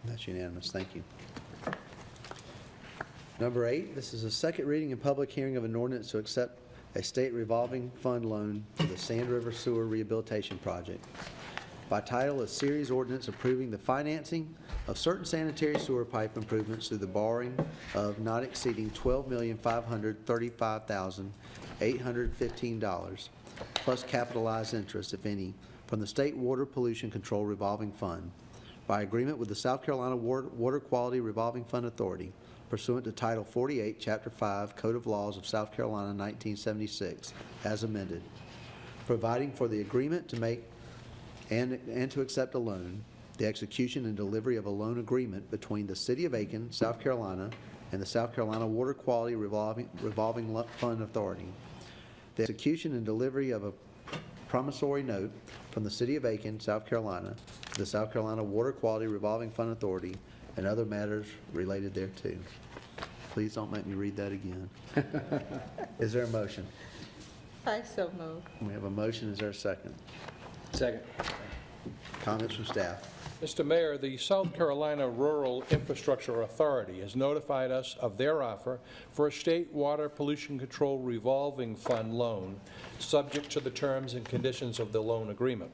That's unanimous. Thank you. Number 8, this is a second reading and public hearing of an ordinance to accept a state revolving fund loan for the Sand River Sewer Rehabilitation Project. By title, a series ordinance approving the financing of certain sanitary sewer pipe improvements through the borrowing of not exceeding $12,535,815, plus capitalized interest, if any, from the State Water Pollution Control Revolving Fund, by agreement with the South Carolina Water Quality Revolving Fund Authority, pursuant to Title 48, Chapter 5, Code of Laws of South Carolina, 1976, as amended, providing for the agreement to make and to accept a loan, the execution and delivery of a loan agreement between the City of Aiken, South Carolina, and the South Carolina Water Quality Revolving Fund Authority, the execution and delivery of a promissory note from the City of Aiken, South Carolina, to the South Carolina Water Quality Revolving Fund Authority, and other matters related thereto. Please don't make me read that again. Is there a motion? I so move. We have a motion. Is there a second? Second. Comments from staff? Mr. Mayor, the South Carolina Rural Infrastructure Authority has notified us of their offer for a state water pollution control revolving fund loan, subject to the terms and conditions of the loan agreement.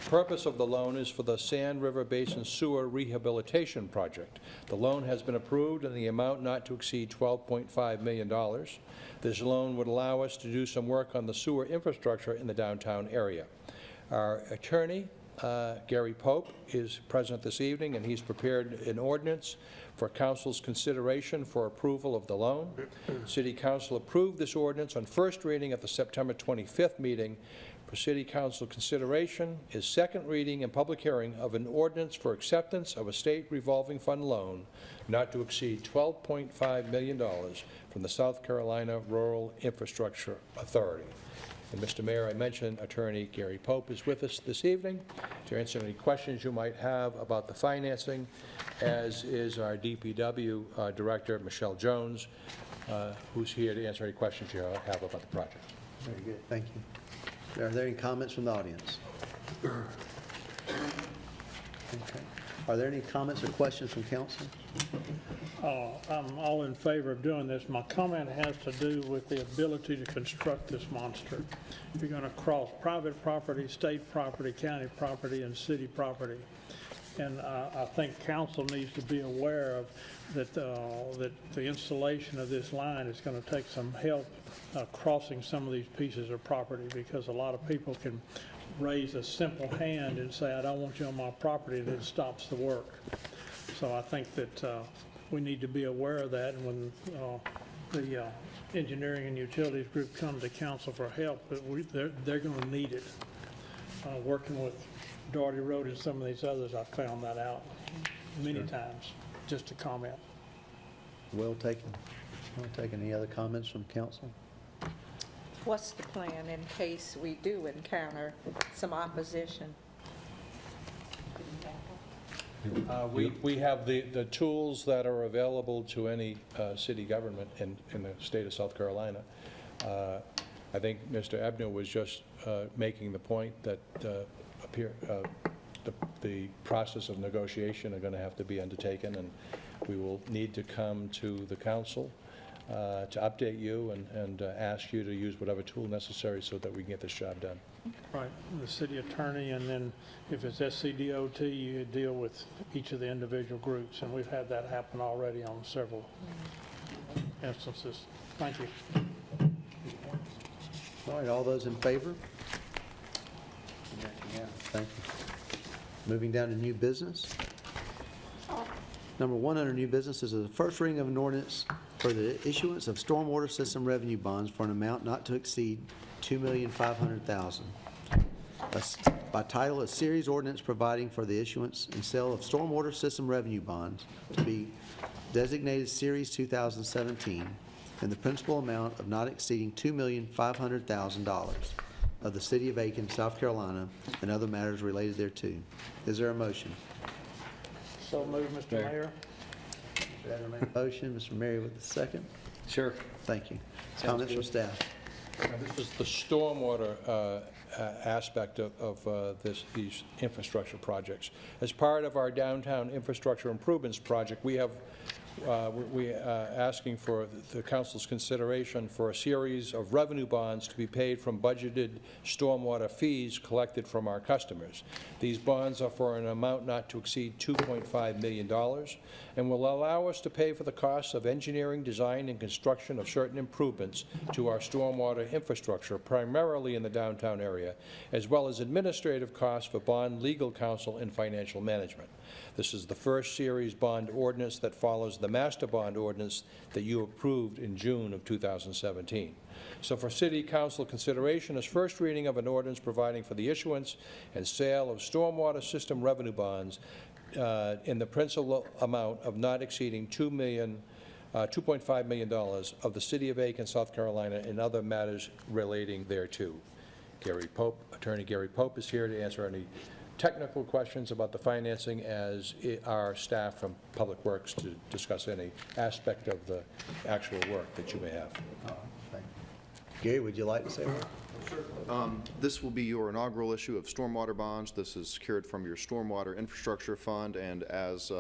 The purpose of the loan is for the Sand River Basin Sewer Rehabilitation Project. The loan has been approved in the amount not to exceed $12.5 million. This loan would allow us to do some work on the sewer infrastructure in the downtown area. Our attorney, Gary Pope, is present this evening, and he's prepared an ordinance for council's consideration for approval of the loan. City Council approved this ordinance on first reading at the September 25th meeting. For City Council consideration is second reading and public hearing of an ordinance for acceptance of a state revolving fund loan not to exceed $12.5 million from the South Carolina Rural Infrastructure Authority. And Mr. Mayor, I mentioned Attorney Gary Pope is with us this evening to answer any questions you might have about the financing, as is our DPW Director, Michelle Jones, who's here to answer any questions you have about the project. Very good. Thank you. Are there any comments from the audience? Okay. Are there any comments or questions from council? I'm all in favor of doing this. My comment has to do with the ability to construct this monster. If you're going to cross private property, state property, county property, and city property. And I think council needs to be aware of that the installation of this line is going to take some help crossing some of these pieces of property, because a lot of people can raise a simple hand and say, I don't want you on my property, and it stops the work. So I think that we need to be aware of that, and when the engineering and utilities group come to council for help, they're going to need it. Working with Doherty Road and some of these others, I found that out many times. Just a comment. Well taken. Well taken. Any other comments from council? What's the plan in case we do encounter some opposition? We have the tools that are available to any city government in the state of South Carolina. I think Mr. Ebner was just making the point that the process of negotiation are going to have to be undertaken, and we will need to come to the council to update you and ask you to use whatever tool necessary so that we can get this job done. Right, the city attorney, and then if it's SCDOT, you deal with each of the individual groups, and we've had that happen already on several instances. Thank you. All right, all those in favor? Thank you. Moving down to new business. Number 1 under new business is the first reading of an ordinance for the issuance of stormwater system revenue bonds for an amount not to exceed $2,500,000. By title, a series ordinance providing for the issuance and sale of stormwater system revenue bonds to be designated Series 2017 in the principal amount of not exceeding $2,500,000 of the City of Aiken, South Carolina, and other matters related thereto. Is there a motion? So moved, Mr. Mayor. Mr. Adler made a motion. Mr. Mary with the second. Sure. Thank you. Comments from staff? This is the stormwater aspect of these infrastructure projects. As part of our downtown infrastructure improvements project, we have asking for the council's consideration for a series of revenue bonds to be paid from budgeted stormwater fees collected from our customers. These bonds are for an amount not to exceed $2.5 million and will allow us to pay for the costs of engineering, design, and construction of certain improvements to our stormwater infrastructure, primarily in the downtown area, as well as administrative costs for bond, legal counsel, and financial management. This is the first series bond ordinance that follows the master bond ordinance that you approved in June of 2017. So for City Council consideration is first reading of an ordinance providing for the issuance and sale of stormwater system revenue bonds in the principal amount of not exceeding $2.5 million of the City of Aiken, South Carolina, and other matters relating thereto. Gary Pope, Attorney Gary Pope, is here to answer any technical questions about the financing as our staff from Public Works to discuss any aspect of the actual work that you may have. Gary, would you like to say a word? This will be your inaugural issue of stormwater bonds. This is secured from your Stormwater Infrastructure Fund, and as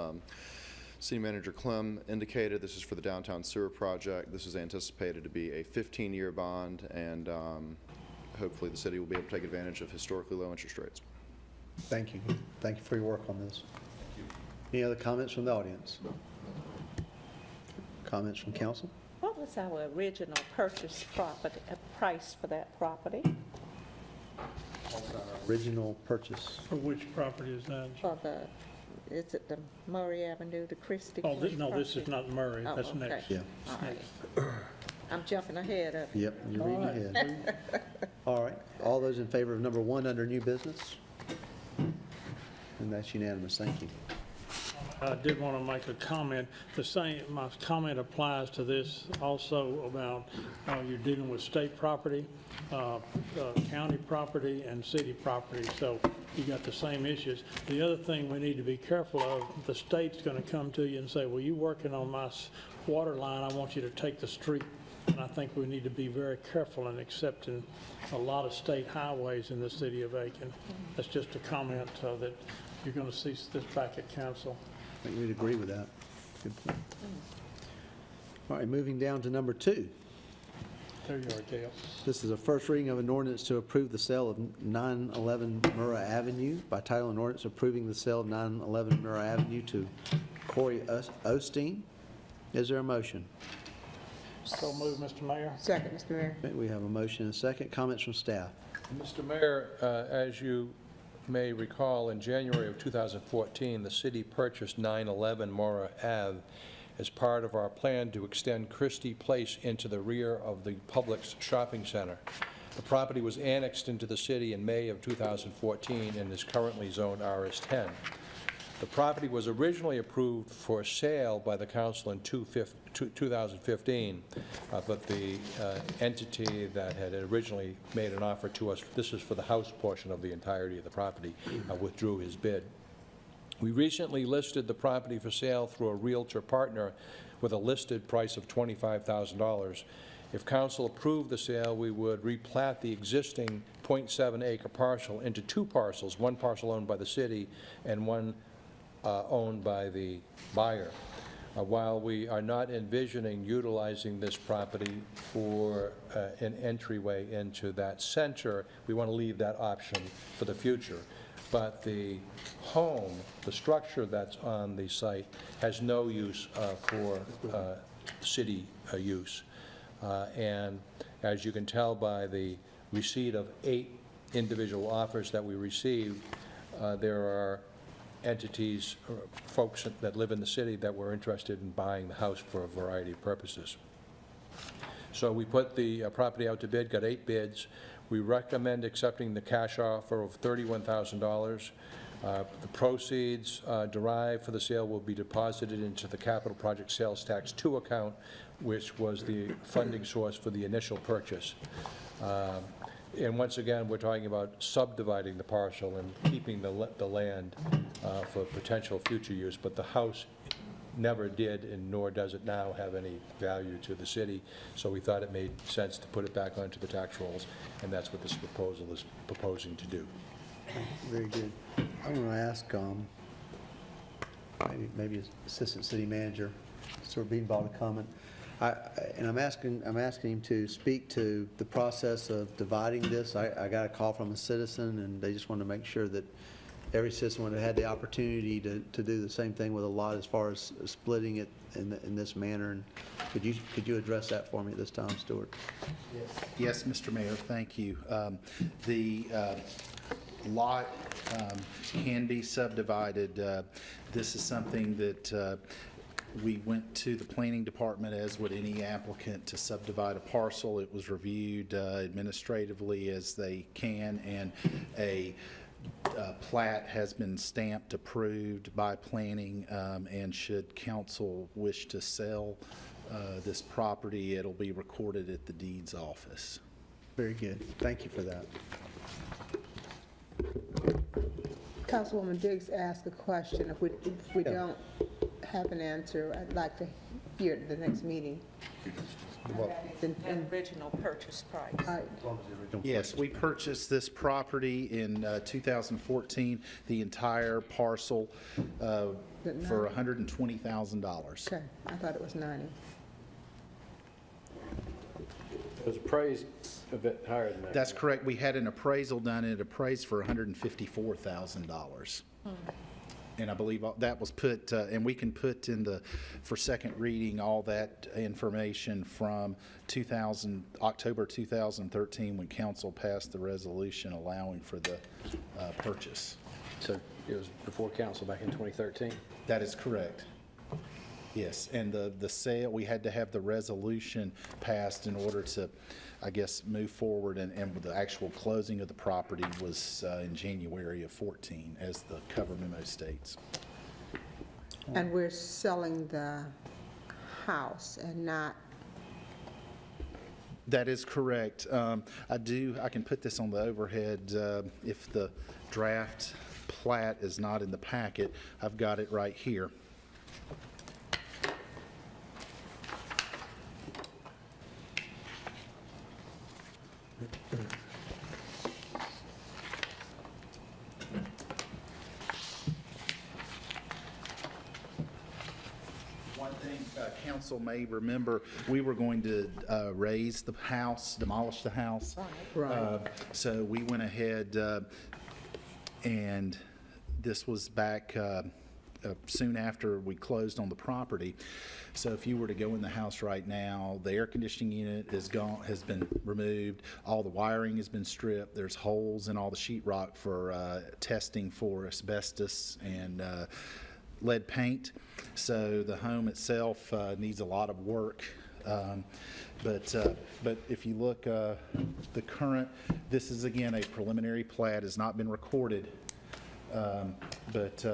City Manager Clem indicated, this is for the downtown sewer project. This is anticipated to be a 15-year bond, and hopefully the city will be able to take advantage of historically low interest rates. Thank you. Thank you for your work on this. Any other comments from the audience? Comments from council? What was our original purchase price for that property? Original purchase. For which property is that? For the, is it the Murray Avenue, the Christie? Oh, no, this is not Murray, Oh, that's okay. next. Yeah. All right. I'm jumping ahead of you. Yep, you're reading ahead. All right. All those in favor of number 1 under new business? And that's unanimous. Thank you. I did want to make a comment. My comment applies to this also about you're dealing with state property, county property, and city property, so you got the same issues. The other thing we need to be careful of, the state's going to come to you and say, well, you're working on my water line, I want you to take the street. And I think we need to be very careful in accepting a lot of state highways in the city of Aiken. That's just a comment that you're going to see this back at council. I think we'd agree with that. Good point. All right, moving down to number 2. There you are, Dale. This is a first reading of an ordinance to approve the sale of 911 Murrah Avenue. By title, an ordinance approving the sale of 911 Murrah Avenue to Corey Osteen. Is there a motion? So moved, Mr. Mayor. Second, Mr. Mayor. Okay, we have a motion and a second. Comments from staff? Mr. Mayor, as you may recall, in January of 2014, the city purchased 911 Mora Ave as part of our plan to extend Christie Place into the rear of the Publix shopping center. The property was annexed into the city in May of 2014 and is currently zoned RS10. The property was originally approved for sale by the council in 2015, but the entity that had originally made an offer to us, this is for the house portion of the entirety of the property, withdrew his bid. We recently listed the property for sale through a realtor partner with a listed price of $25,000. If council approved the sale, we would replat the existing 0.7-acre parcel into 2 parcels, one parcel owned by the city and one owned by the buyer. While we are not envisioning utilizing this property for an entryway into that center, we want to leave that option for the future. But the home, the structure that's on the site, has no use for city use. And as you can tell by the receipt of 8 individual offers that we received, there are entities, or folks that live in the city that were interested in buying the house for a variety of purposes. So we put the property out to bid, got 8 bids. We recommend accepting the cash offer of $31,000. The proceeds derived for the sale will be deposited into the Capital Project Sales Tax 2 account, which was the funding source for the initial purchase. And once again, we're talking about subdividing the parcel and keeping the land for potential future use, but the house never did, and nor does it now have any value to the city, so we thought it made sense to put it back onto the tax rolls, and that's what this proposal is proposing to do. Very good. I'm going to ask maybe Assistant City Manager, Stuart Beanball, to comment. And I'm asking him to speak to the process of dividing this. I got a call from a citizen, and they just wanted to make sure that every citizen would have had the opportunity to do the same thing with a lot as far as splitting it in this manner. And could you address that for me at this time, Stuart? Yes, Mr. Mayor, thank you. The lot can be subdivided. This is something that we went to the planning department, as would any applicant, to subdivide a parcel. It was reviewed administratively as they can, and a plat has been stamped, approved by planning, and should council wish to sell this property, it'll be recorded at the deeds office. Very good. Thank you for that. Councilwoman Diggs asked a question. If we don't have an answer, I'd like to hear it at the next meeting. The original purchase price. Yes, we purchased this property in 2014, the entire parcel for $120,000. Okay, I thought it was 90. It was appraised a bit higher than that. That's correct. We had an appraisal done, and it appraised for $154,000. And I believe that was put, and we can put in for second reading, all that information from October 2013, when council passed the resolution allowing for the purchase. So it was before council back in 2013? That is correct. Yes, and the sale, we had to have the resolution passed in order to, I guess, move forward, and the actual closing of the property was in January of 14, as the cover memo states. And we're selling the house and not... That is correct. I can put this on the overhead if the draft plat is not in the packet. I've got it right here. One thing council may remember, we were going to raise the house, demolish the house. Right. So we went ahead and this was back soon after we closed on the property. So if you were to go in the house right now, the air conditioning unit has been removed. All the wiring has been stripped. There's holes in all the sheetrock for testing for asbestos and lead paint. So the home itself needs a lot of work. But if you look, the current, this is again a preliminary plat, has not been recorded. But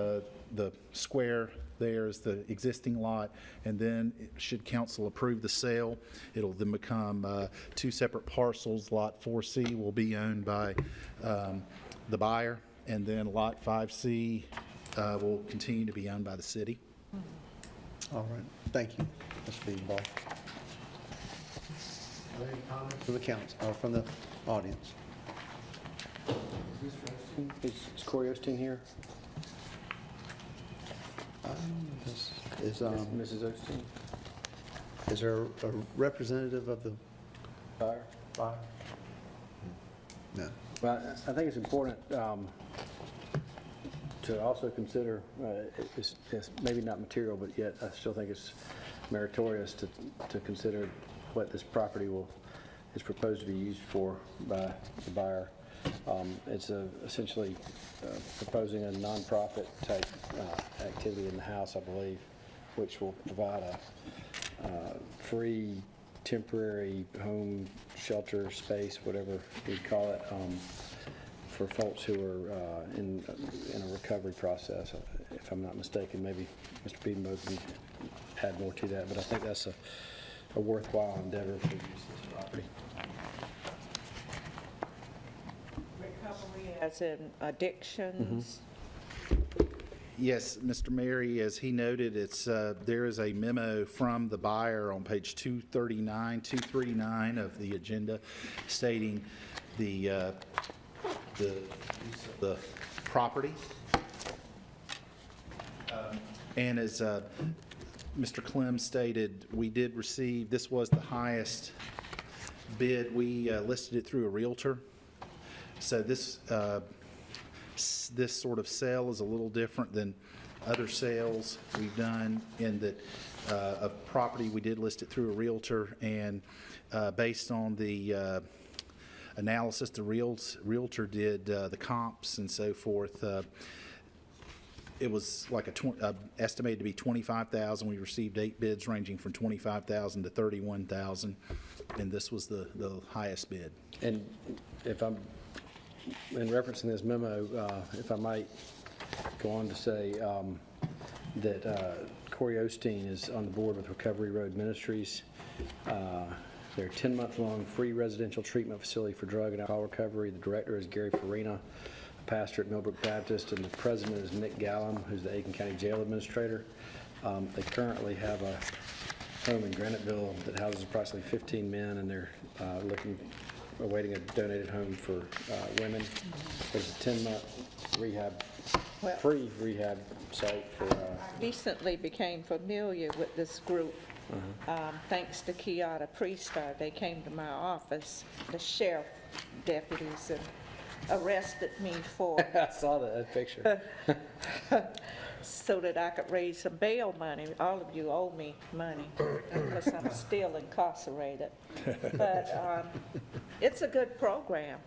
the square there is the existing lot, and then should council approve the sale, it'll then become two separate parcels. Lot 4C will be owned by the buyer, and then Lot 5C will continue to be owned by the city. All right, thank you, Mr. Biedenbach. Are there any comments from the council, or from the audience? Is Corey Osteen here? Is Mrs. Osteen? Is there a representative of the Buyer? buyer? No. Well, I think it's important to also consider, it's maybe not material, but yet I still think it's meritorious to consider what this property is proposed to be used for by the buyer. It's essentially proposing a nonprofit type activity in the house, I believe, which will provide a free temporary home shelter space, whatever you'd call it, for folks who are in a recovery process. If I'm not mistaken, maybe Mr. Biedenbach can add more to that, but I think that's a worthwhile endeavor for use of this property. Recovery as in addictions. Yes, Mr. Mary, as he noted, there is a memo from the buyer on page 239 of the agenda stating the property. And as Mr. Clem stated, we did receive, this was the highest bid. We listed it through a realtor. So this sort of sale is a little different than other sales we've done in that of property. We did list it through a realtor, and based on the analysis the realtor did, the comps and so forth, it was like estimated to be $25,000. We received 8 bids ranging from $25,000 to $31,000, and this was the highest bid. And if I'm in referencing this memo, if I might go on to say that Corey Osteen is on the board with Recovery Road Ministries. They're a 10-month-long free residential treatment facility for drug and alcohol recovery. The director is Gary Farina. pastor at Millbrook Baptist, and the president is Nick Gallum, who's the Aiken County Jail Administrator. They currently have a home in Graniteville that houses approximately 15 men, and they're awaiting a donated home for women. There's a 10-month free rehab site for. Recently became familiar with this group. Thanks to Kiata Priestar, they came to my office, the sheriff deputies, and arrested me for I saw that picture. so that I could raise some bail money. All of you owe me money because I'm still incarcerated. But it's a good program.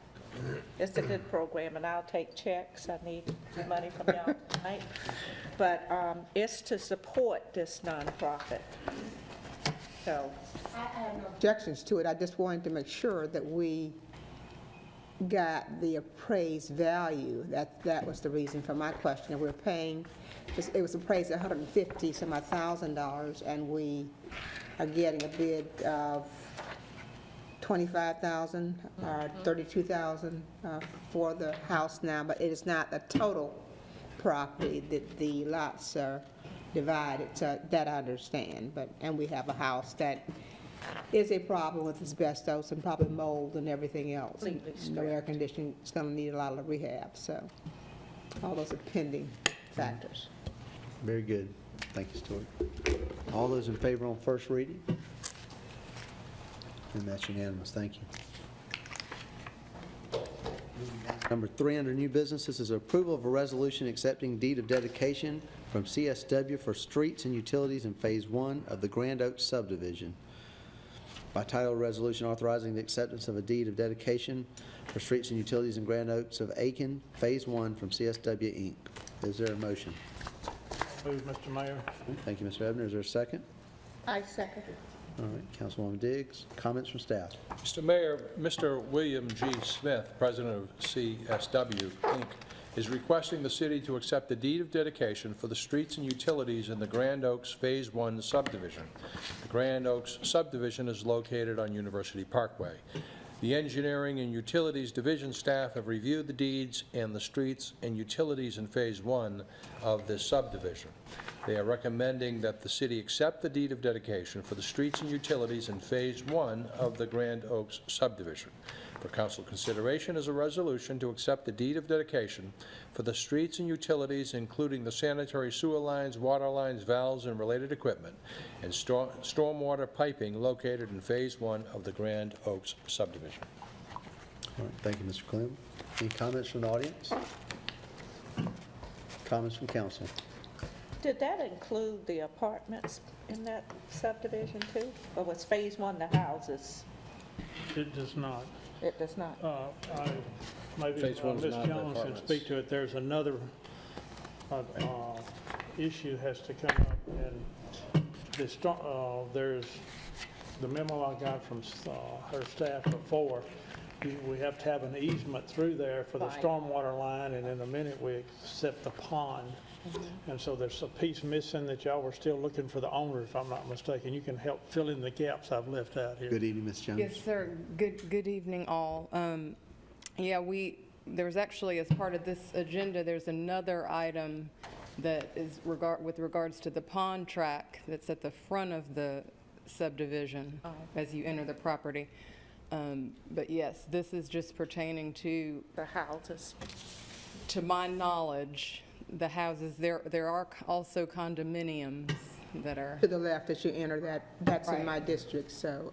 It's a good program, and I'll take checks. I need money from y'all tonight. But it's to support this nonprofit. So I have no objections to it. I just wanted to make sure that we got the appraised value. That was the reason for my question. We're paying, it was appraised at $150,000, and we are getting a bid of $25,000 or $32,000 for the house now, but it is not the total property that the lots are divided. So that I understand. And we have a house that is a problem with asbestos and probably mold and everything else. And the air conditioning is going to need a lot of rehab. So all those are pending factors. Very good. Thank you, Stuart. All those in favor on first reading? And that's unanimous. Thank you. Number 3 under new business, this is approval of a resolution accepting deed of dedication from CSW for streets and utilities in Phase 1 of the Grand Oaks subdivision. By title, a resolution authorizing the acceptance of a deed of dedication for streets and utilities in Grand Oaks of Aiken, Phase 1 from CSW, Inc. Is there a motion? Move, Mr. Mayor. Thank you, Mr. Ebner. Is there a second? I second. All right, Councilwoman Diggs, comments from staff? Mr. Mayor, Mr. William G. Smith, president of CSW, Inc., is requesting the city to accept the deed of dedication for the streets and utilities in the Grand Oaks Phase 1 subdivision. The Grand Oaks subdivision is located on University Parkway. The Engineering and Utilities Division staff have reviewed the deeds and the streets and utilities in Phase 1 of this subdivision. They are recommending that the city accept the deed of dedication for the streets and utilities in Phase 1 of the Grand Oaks subdivision. For council consideration is a resolution to accept the deed of dedication for the streets and utilities, including the sanitary sewer lines, water lines, valves, and related equipment, and stormwater piping located in Phase 1 of the Grand Oaks subdivision. All right, thank you, Mr. Clem. Any comments from the audience? Comments from council? Did that include the apartments in that subdivision too? Or was Phase 1 the houses? It does not. It does not. Maybe Phase one's Ms. not the Jones can apartments. speak to it. There's another issue has to come up, and there's the memo I got from her staff before. We have to have an easement through there for the Right. stormwater line, and in a minute we accept the pond. And so there's a piece missing that y'all were still looking for the owner, if I'm not mistaken. You can help fill in the gaps I've left out here. Good evening, Ms. Jones. Yes, sir. Good evening, all. Yeah, there's actually, as part of this agenda, there's another item that is with regards to the pond track that's at the front of the subdivision as you enter the property. But yes, this is just pertaining to The houses. To my knowledge, the houses, there are also condominiums that are. To the left as you enter that's Right. in my district, so.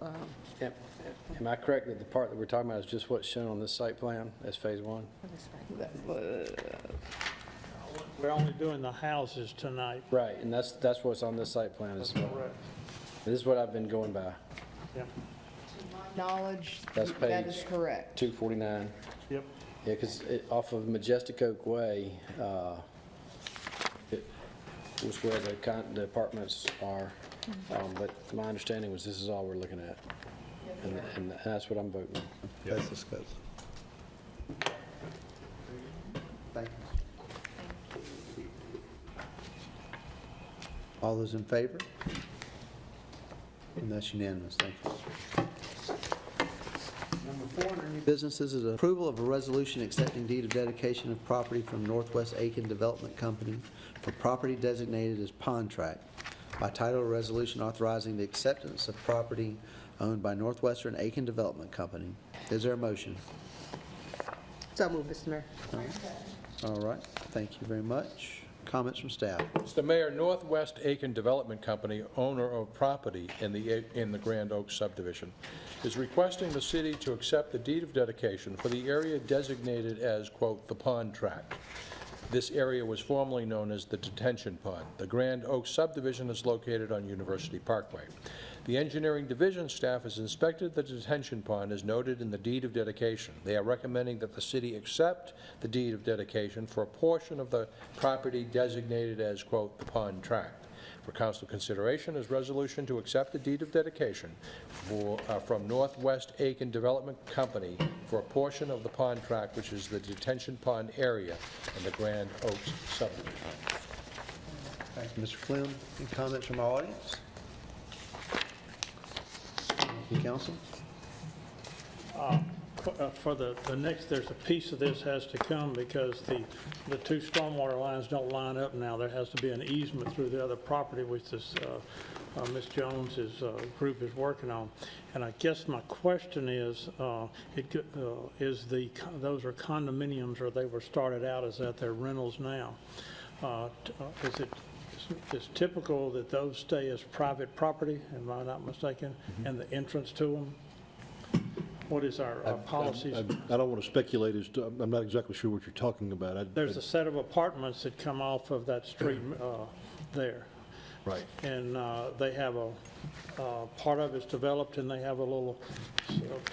Am I correct that the part that we're talking about is just what's shown on this site plan as Phase 1? We're only doing the houses tonight. Right, and that's what's on this site plan as well. Correct. This is what I've been going by. Yep. Knowledge, That's that is page correct. 249. Yep. Yeah, because off of Majestic Oak Way, it was where the apartments are. But my understanding was this is all we're looking at. And that's what I'm voting on. That's discussed. Thank you. All those in favor? And that's unanimous. Thank you. Number Before under new businesses is approval of a resolution accepting deed of dedication of property from Northwest Aiken Development Company for property designated as pond tract. By title, a resolution authorizing the acceptance of property owned by Northwestern Aiken Development Company. Is there a motion? So moved, Mr. Mayor. All right, thank you very much. Comments from staff? Mr. Mayor, Northwest Aiken Development Company, owner of property in the Grand Oaks subdivision, is requesting the city to accept the deed of dedication for the area designated as, quote, the pond tract. This area was formerly known as the detention pond. The Grand Oaks subdivision is located on University Parkway. The engineering division staff has inspected the detention pond as noted in the deed of dedication. They are recommending that the city accept the deed of dedication for a portion of the property designated as, quote, the pond tract. For council consideration is resolution to accept the deed of dedication from Northwest Aiken Development Company for a portion of the pond tract, which is the detention pond area in the Grand Oaks subdivision. Thank you, Mr. Flynn. Any comments from our audience? Thank you, council. For the next, there's a piece of this has to come because the two stormwater lines don't line up now. There has to be an easement through the other property, which this Ms. Jones's group is working on. And I guess my question is, those are condominiums, or they were started out as that they're rentals now? It's typical that those stay as private property, am I not mistaken, and the entrance to them? What is our policies? I don't want to speculate as to, I'm not exactly sure what you're talking about. There's a set of apartments that come off of that street there. Right. And they have part of it's developed, and they have a little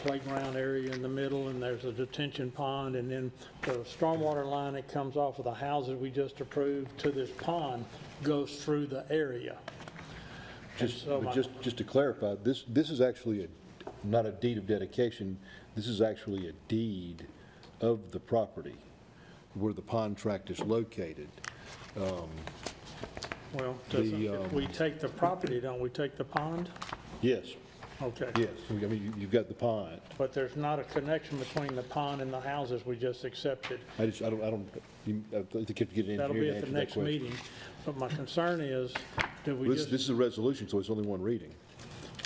playground area in the middle, and there's a detention pond, and then the stormwater line that comes off of the houses we just approved to this pond goes through the area. Just to clarify, this is actually not a deed of dedication. This is actually a deed of the property where the pond tract is located. Well, if we take the property, don't we take the pond? Yes. Okay. Yes. I mean, you've got the pond. But there's not a connection between the pond and the houses we just accepted. I think you have to get an engineer That'll to be answer at the that next question. meeting. But my concern is, This is a resolution, so it's only one reading.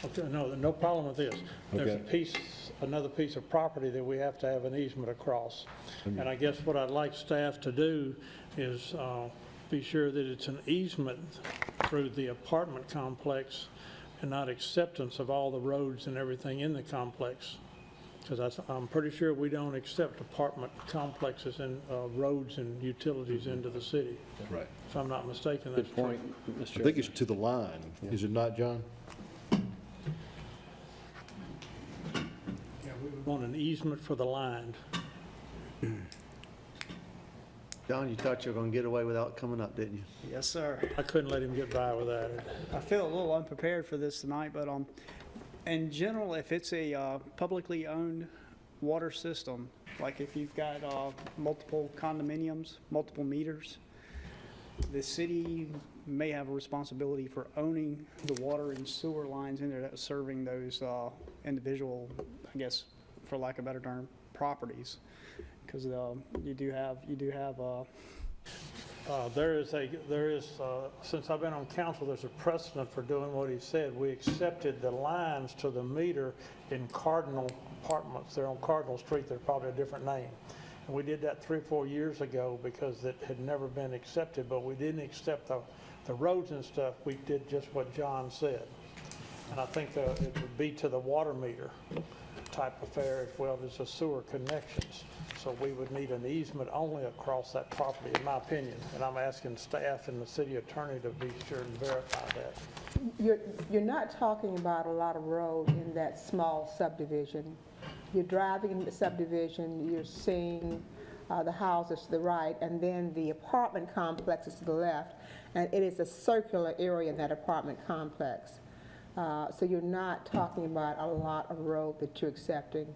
Okay, no problem with this. There's another piece of property that we have to have an easement across. And I guess what I'd like staff to do is be sure that it's an easement through the apartment complex and not acceptance of all the roads and everything in the complex. Because I'm pretty sure we don't accept apartment complexes and roads and utilities into the city. Right. If I'm not mistaken, that's Good point, I Mr. think it's to the line, is it not, John? Yeah, we would want an easement for the line. John, you thought you were going to get away without coming up, didn't you? Yes, sir. I couldn't let him get by with that. I feel a little unprepared for this tonight, but in general, if it's a publicly owned water system, like if you've got multiple condominiums, multiple meters, the city may have a responsibility for owning the water and sewer lines in there that are serving those individual, I guess, for lack of a better term, properties. Because you do have there is since I've been on council, there's a precedent for doing what he said. We accepted the lines to the meter in Cardinal Apartments. They're on Cardinal Street. They're probably a different name. And we did that 3 or 4 years ago because it had never been accepted, but we didn't accept the roads and stuff. We did just what John said. And I think it would be to the water meter type affair as well as the sewer connections. So we would need an easement only across that property, in my opinion. And I'm asking staff and the city attorney to be sure and verify that. You're not talking about a lot of road in that small subdivision. You're driving in the subdivision, you're seeing the houses to the right, and then the apartment complexes to the left. And it is a circular area in that apartment complex. So you're not talking about a lot of road that you're accepting.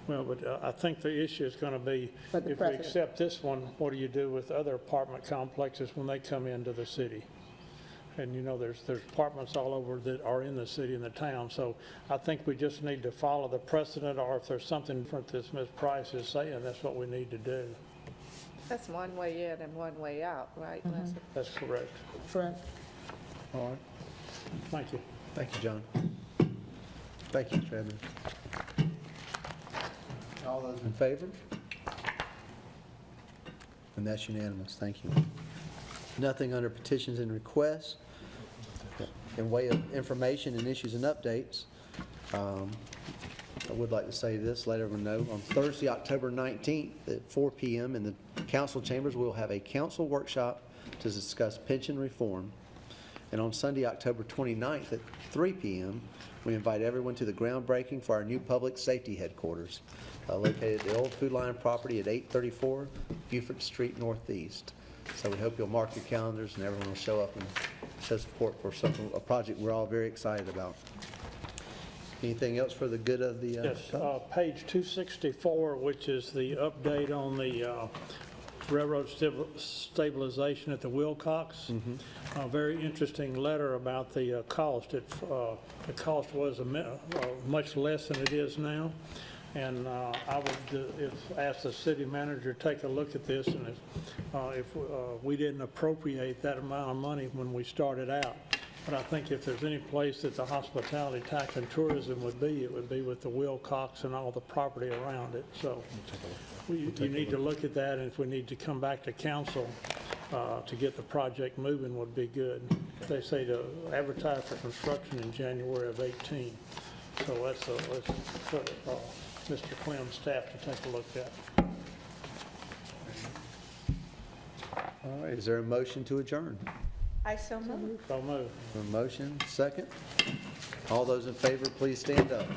Well, but I think the issue is going to be, if we accept this one, what do you do with other apartment complexes when they come into the city? And you know, there's apartments all over that are in the city and the town. So I think we just need to follow the precedent, or if there's something different that Ms. Price is saying, that's what we need to do. That's one way in and one way out, right, Leslie? That's correct. Correct. All right. Thank you. Thank you, John. Thank you, Mr. Edmund. All those in favor? And that's unanimous. Thank you. Nothing under petitions and requests. In way of information and issues and updates, I would like to say this, let everyone know, on Thursday, October 19th at 4 p.m. in the council chambers, we'll have a council workshop to discuss pension reform. And on Sunday, October 29th at 3 p.m., we invite everyone to the groundbreaking for our new public safety headquarters, located at the old Food Lion property at 834 Buford Street Northeast. So we hope you'll mark your calendars and everyone will show up and show support for a project we're all very excited about. Anything else for the good of the... Yes, page 264, which is the update on the railroad stabilization at the Wilcox. A very interesting letter about the cost. The cost was much less than it is now. And I would ask the city manager to take a look at this, and if we didn't appropriate that amount of money when we started out. But I think if there's any place that the hospitality tax and tourism would be, it would be with the Wilcox and all the property around it. So you need to look at that, and if we need to come back to council to get the project moving would be good. They say to advertise for construction in January of 18. So let's for Mr. Clem's staff to take a look at. All right, is there a motion to adjourn? I so move. So move. A motion, second. All those in favor, please stand up.